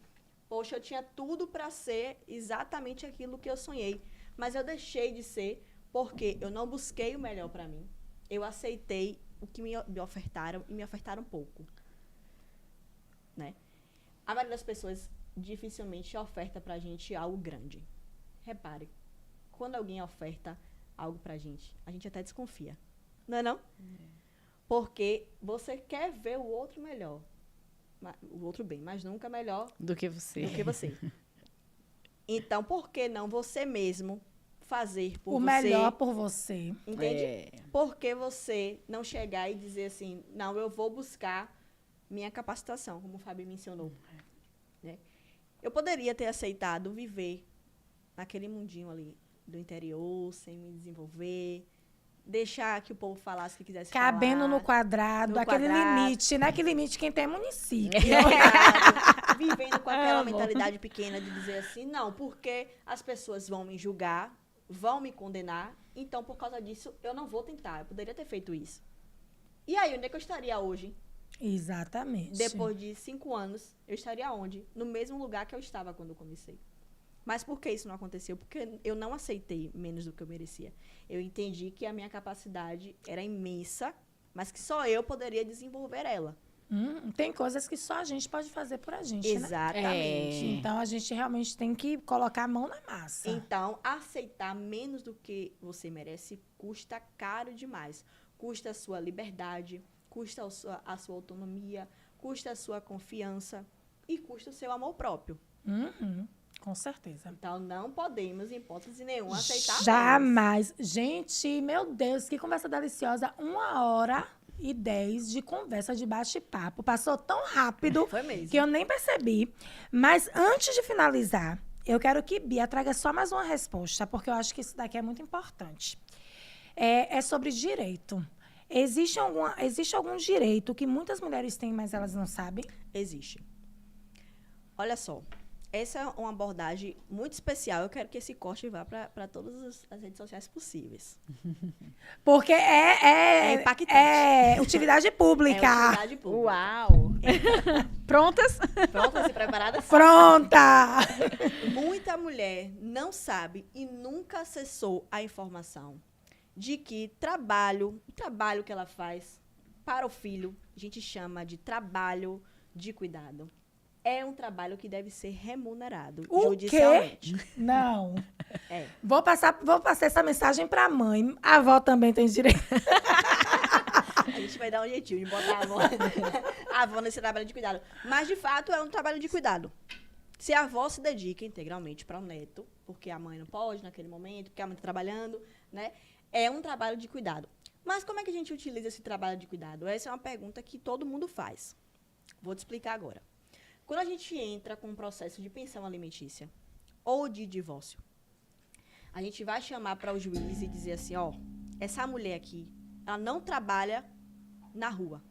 poxa, eu tinha tudo para ser exatamente aquilo que eu sonhei. Mas eu deixei de ser porque eu não busquei o melhor para mim. Eu aceitei o que me ofertaram e me ofertaram pouco. Né? A maioria das pessoas dificilmente oferta pra gente algo grande. Repare, quando alguém oferta algo pra gente, a gente até desconfia. Não é não? Porque você quer ver o outro melhor. O outro bem, mas nunca melhor do que você. Então, por que não você mesmo fazer por o você? O melhor por você. Entende? Por que você não chegar e dizer assim, não, eu vou buscar minha capacitação, como o Fábio mencionou. Né? Eu poderia ter aceitado viver naquele mundinho ali do interior, sem me desenvolver, deixar que o povo falasse o que quisesse falar. Cabendo no quadrado, aquele limite, né? Aquele limite quem tem é município. Vivendo com aquela mentalidade pequena de dizer assim, não, porque as pessoas vão me julgar, vão me condenar, então por causa disso eu não vou tentar. Eu poderia ter feito isso. E aí, onde é que eu estaria hoje? Exatamente. Depois de 5 anos, eu estaria onde? No mesmo lugar que eu estava quando eu comecei. Mas por que isso não aconteceu? Porque eu não aceitei menos do que eu merecia. Eu entendi que a minha capacidade era imensa, mas que só eu poderia desenvolver ela. Tem coisas que só a gente pode fazer por a gente, Exatamente. Né? Então, a gente realmente tem que colocar a mão na massa. Então, aceitar menos do que você merece custa caro demais. Custa a sua liberdade, custa a sua autonomia, custa a sua confiança e custa o seu amor próprio. Com certeza. Então, não podemos, em hipótese nenhuma, aceitar jamais. Gente, meu Deus, que conversa deliciosa. 1 hora. e 10 de conversa, de bate-papo. Passou tão rápido Foi mesmo. que eu nem percebi. Mas antes de finalizar, eu quero que Bia traga só mais uma resposta, porque eu acho que isso daqui é muito importante. É sobre direito. Existe algum direito que muitas mulheres têm, mas elas não sabem? Existe. Olha só, essa é uma abordagem muito especial. Eu quero que esse corte vá para todas as redes sociais possíveis. Porque É impactante. é utilidade pública. É utilidade pública. Uau! Prontas? Prontas e preparadas? Pronta! Muita mulher não sabe e nunca acessou a informação de que o trabalho que ela faz para o filho, a gente chama de trabalho de cuidado. É um trabalho que deve ser remunerado O judicialmente. Não. É. Vou passar essa mensagem para a mãe. A avó também tem direito. A gente vai dar um jeitinho de botar a avó nesse trabalho de cuidado. Mas, de fato, é um trabalho de cuidado. Se a avó se dedica integralmente para o neto, porque a mãe não pode naquele momento, porque a mãe está trabalhando, né? É um trabalho de cuidado. Mas como é que a gente utiliza esse trabalho de cuidado? Essa é uma pergunta que todo mundo faz. Vou te explicar agora. Quando a gente entra com um processo de pensão alimentícia ou de divórcio, a gente vai chamar para o juiz e dizer assim, ó, essa mulher aqui, ela não trabalha na rua,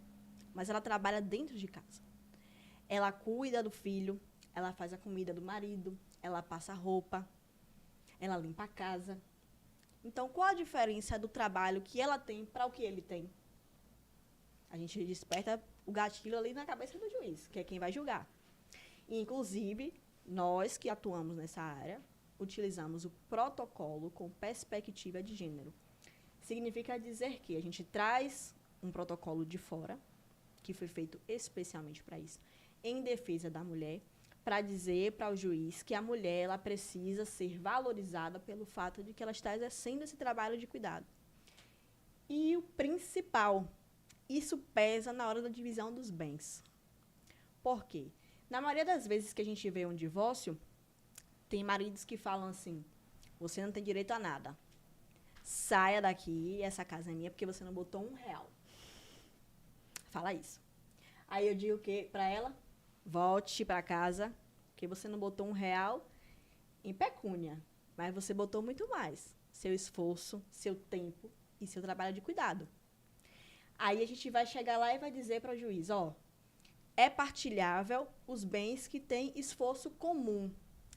mas ela trabalha dentro de casa. Ela cuida do filho, ela faz a comida do marido, ela passa a roupa, ela limpa a casa. Então, qual a diferença do trabalho que ela tem para o que ele tem? A gente desperta o gatilho ali na cabeça do juiz, que é quem vai julgar. E, inclusive, nós que atuamos nessa área, utilizamos o protocolo com perspectiva de gênero. Significa dizer que a gente traz um protocolo de fora, que foi feito especialmente para isso, em defesa da mulher, para dizer para o juiz que a mulher ela precisa ser valorizada pelo fato de que ela está exercendo esse trabalho de cuidado. E o principal, isso pesa na hora da divisão dos bens. Por quê? Na maioria das vezes que a gente vê um divórcio, tem maridos que falam assim, você não tem direito a nada. Saia daqui, essa casa é minha, porque você não botou R$1. Fala isso. Aí eu digo que para ela, volte para casa, porque você não botou R$1 em pecúnia, mas você botou muito mais. Seu esforço, seu tempo e seu trabalho de cuidado. Aí a gente vai chegar lá e vai dizer para o juiz, ó, é partilhável os bens que têm esforço comum.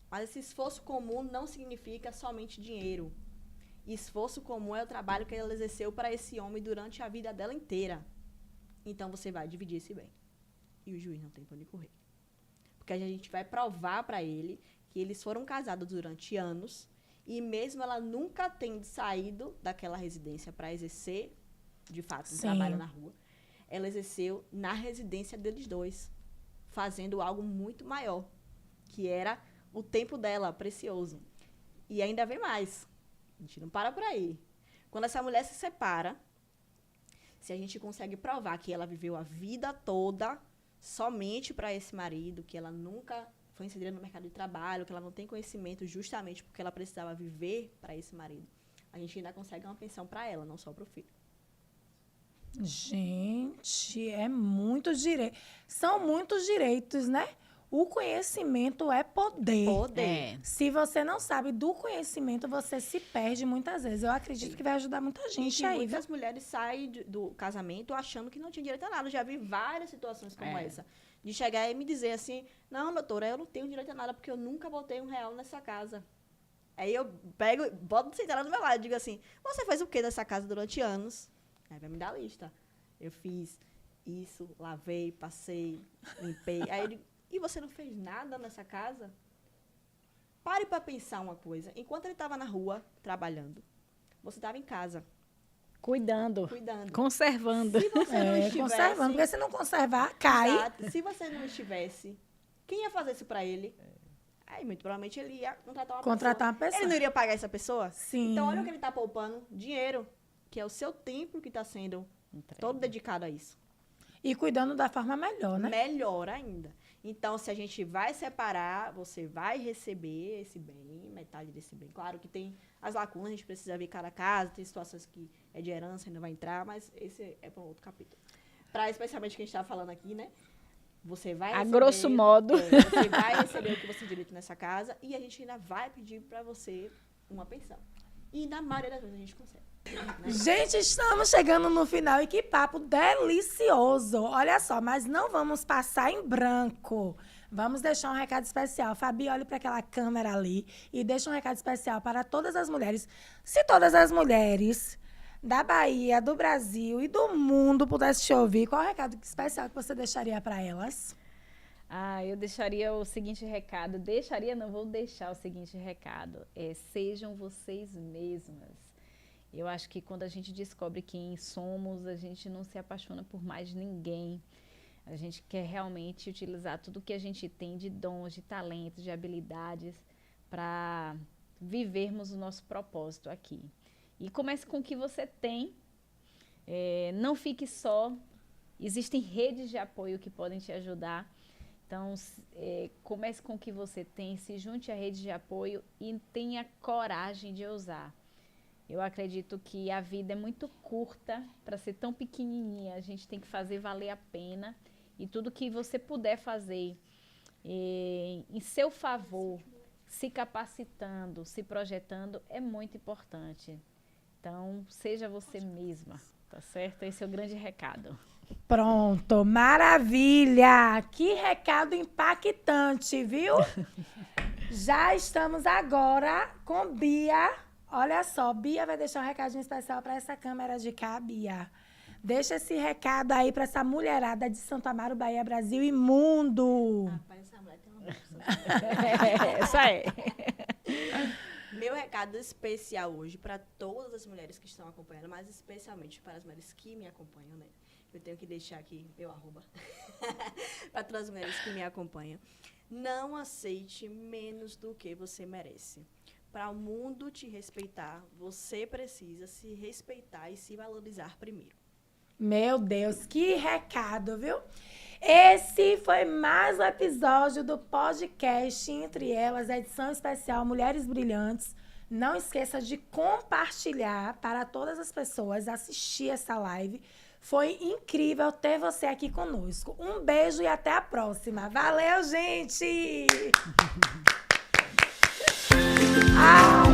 Mas esse esforço comum não significa somente dinheiro. Esforço comum é o trabalho que ela exerceu para esse homem durante a vida dela inteira. Então, você vai dividir esse bem. E o juiz não tem para onde correr. Porque a gente vai provar para ele que eles foram casados durante anos e mesmo ela nunca tendo saído daquela residência para exercer, de fato, um trabalho na rua, ela exerceu na residência deles dois, fazendo algo muito maior, que era o tempo dela, precioso. E ainda vem mais. A gente não para por aí. Quando essa mulher se separa, se a gente consegue provar que ela viveu a vida toda somente para esse marido, que ela nunca foi inserida no mercado de trabalho, que ela não tem conhecimento justamente porque ela precisava viver para esse marido, a gente ainda consegue uma pensão para ela, não só para o filho. Gente, é muito direito. São muitos direitos, né? O conhecimento é poder. Poder. É. Se você não sabe do conhecimento, você se perde muitas vezes. Eu acredito que vai ajudar muita gente E aí. muitas mulheres saem do casamento achando que não tinha direito a nada. Eu já vi várias situações como essa. De chegar e me dizer assim, não, doutora, eu não tenho direito a nada porque eu nunca botei R$1 nessa casa. Aí eu pego, boto sentada do meu lado e digo assim, você fez o que nessa casa durante anos? Aí vai me dar a lista. Eu fiz isso, lavei, passei, limpei. Aí eu digo, e você não fez nada nessa casa? Pare para pensar uma coisa. Enquanto ele estava na rua, trabalhando, você estava em casa, Cuidando. Conservando. Se você não estivesse... Conservando, porque se não conservar, cai. Exato. Se você não estivesse, quem ia fazer isso para ele? Aí, muito provavelmente, ele ia contratar uma pessoa. Ele não iria pagar essa pessoa? Sim. Então, olha o que ele está poupando. Dinheiro, que é o seu tempo que está sendo todo dedicado a isso. E cuidando da forma melhor, né? Melhor ainda. Então, se a gente vai separar, você vai receber esse bem, metade desse bem. Claro que tem as lacunas, a gente precisa ver cada caso, tem situações que é de herança e não vai entrar, mas esse é para um outro capítulo. Para especialmente quem está falando aqui, né? Você vai receber, grosso modo. Você vai receber o que você tem direito nessa casa e a gente ainda vai pedir para você uma pensão. E na maioria das vezes a gente consegue. Né? Gente, estamos chegando no final e que papo delicioso. Olha só, mas não vamos passar em branco. Vamos deixar um recado especial. Fabi, olhe para aquela câmera ali e deixa um recado especial para todas as mulheres. Se todas as mulheres da Bahia, do Brasil e do mundo pudessem te ouvir, qual é o recado especial que você deixaria para elas? Eu deixaria o seguinte recado. Vou deixar o seguinte recado. Sejam vocês mesmas. Eu acho que quando a gente descobre quem somos, a gente não se apaixona por mais ninguém. A gente quer realmente utilizar tudo que a gente tem de dons, de talentos, de habilidades para vivermos o nosso propósito aqui. E comece com o que você tem. Não fique só. Existem redes de apoio que podem te ajudar. Então, comece com o que você tem, se junte à rede de apoio e tenha coragem de ousar. Eu acredito que a vida é muito curta para ser tão pequenininha. A gente tem que fazer valer a pena. E tudo que você puder fazer em seu favor, se capacitando, se projetando, é muito importante. Então, seja você mesma, tá certo? Esse é o grande recado. Pronto, maravilha! Que recado impactante, viu? Já estamos agora com Bia. Olha só, Bia vai deixar um recadinho especial para essa câmera de cá, Bia. Deixa esse recado aí para essa mulherada de Santo Amaro, Bahia, Brasil e mundo. Rapaz, essa mulher tem uma bolsa. Essa é. Meu recado especial hoje para todas as mulheres que estão acompanhando, mas especialmente para as mulheres que me acompanham, né? Eu tenho que deixar aqui meu arroba para todas as mulheres que me acompanham. Não aceite menos do que você merece. Para o mundo te respeitar, você precisa se respeitar e se valorizar primeiro. Meu Deus, que recado, viu? Esse foi mais um episódio do podcast Entre Elas, a edição especial Mulheres Brilhantes. Não esqueça de compartilhar para todas as pessoas assistir essa live. Foi incrível ter você aqui conosco. Um beijo e até a próxima. Valeu, gente! Ah!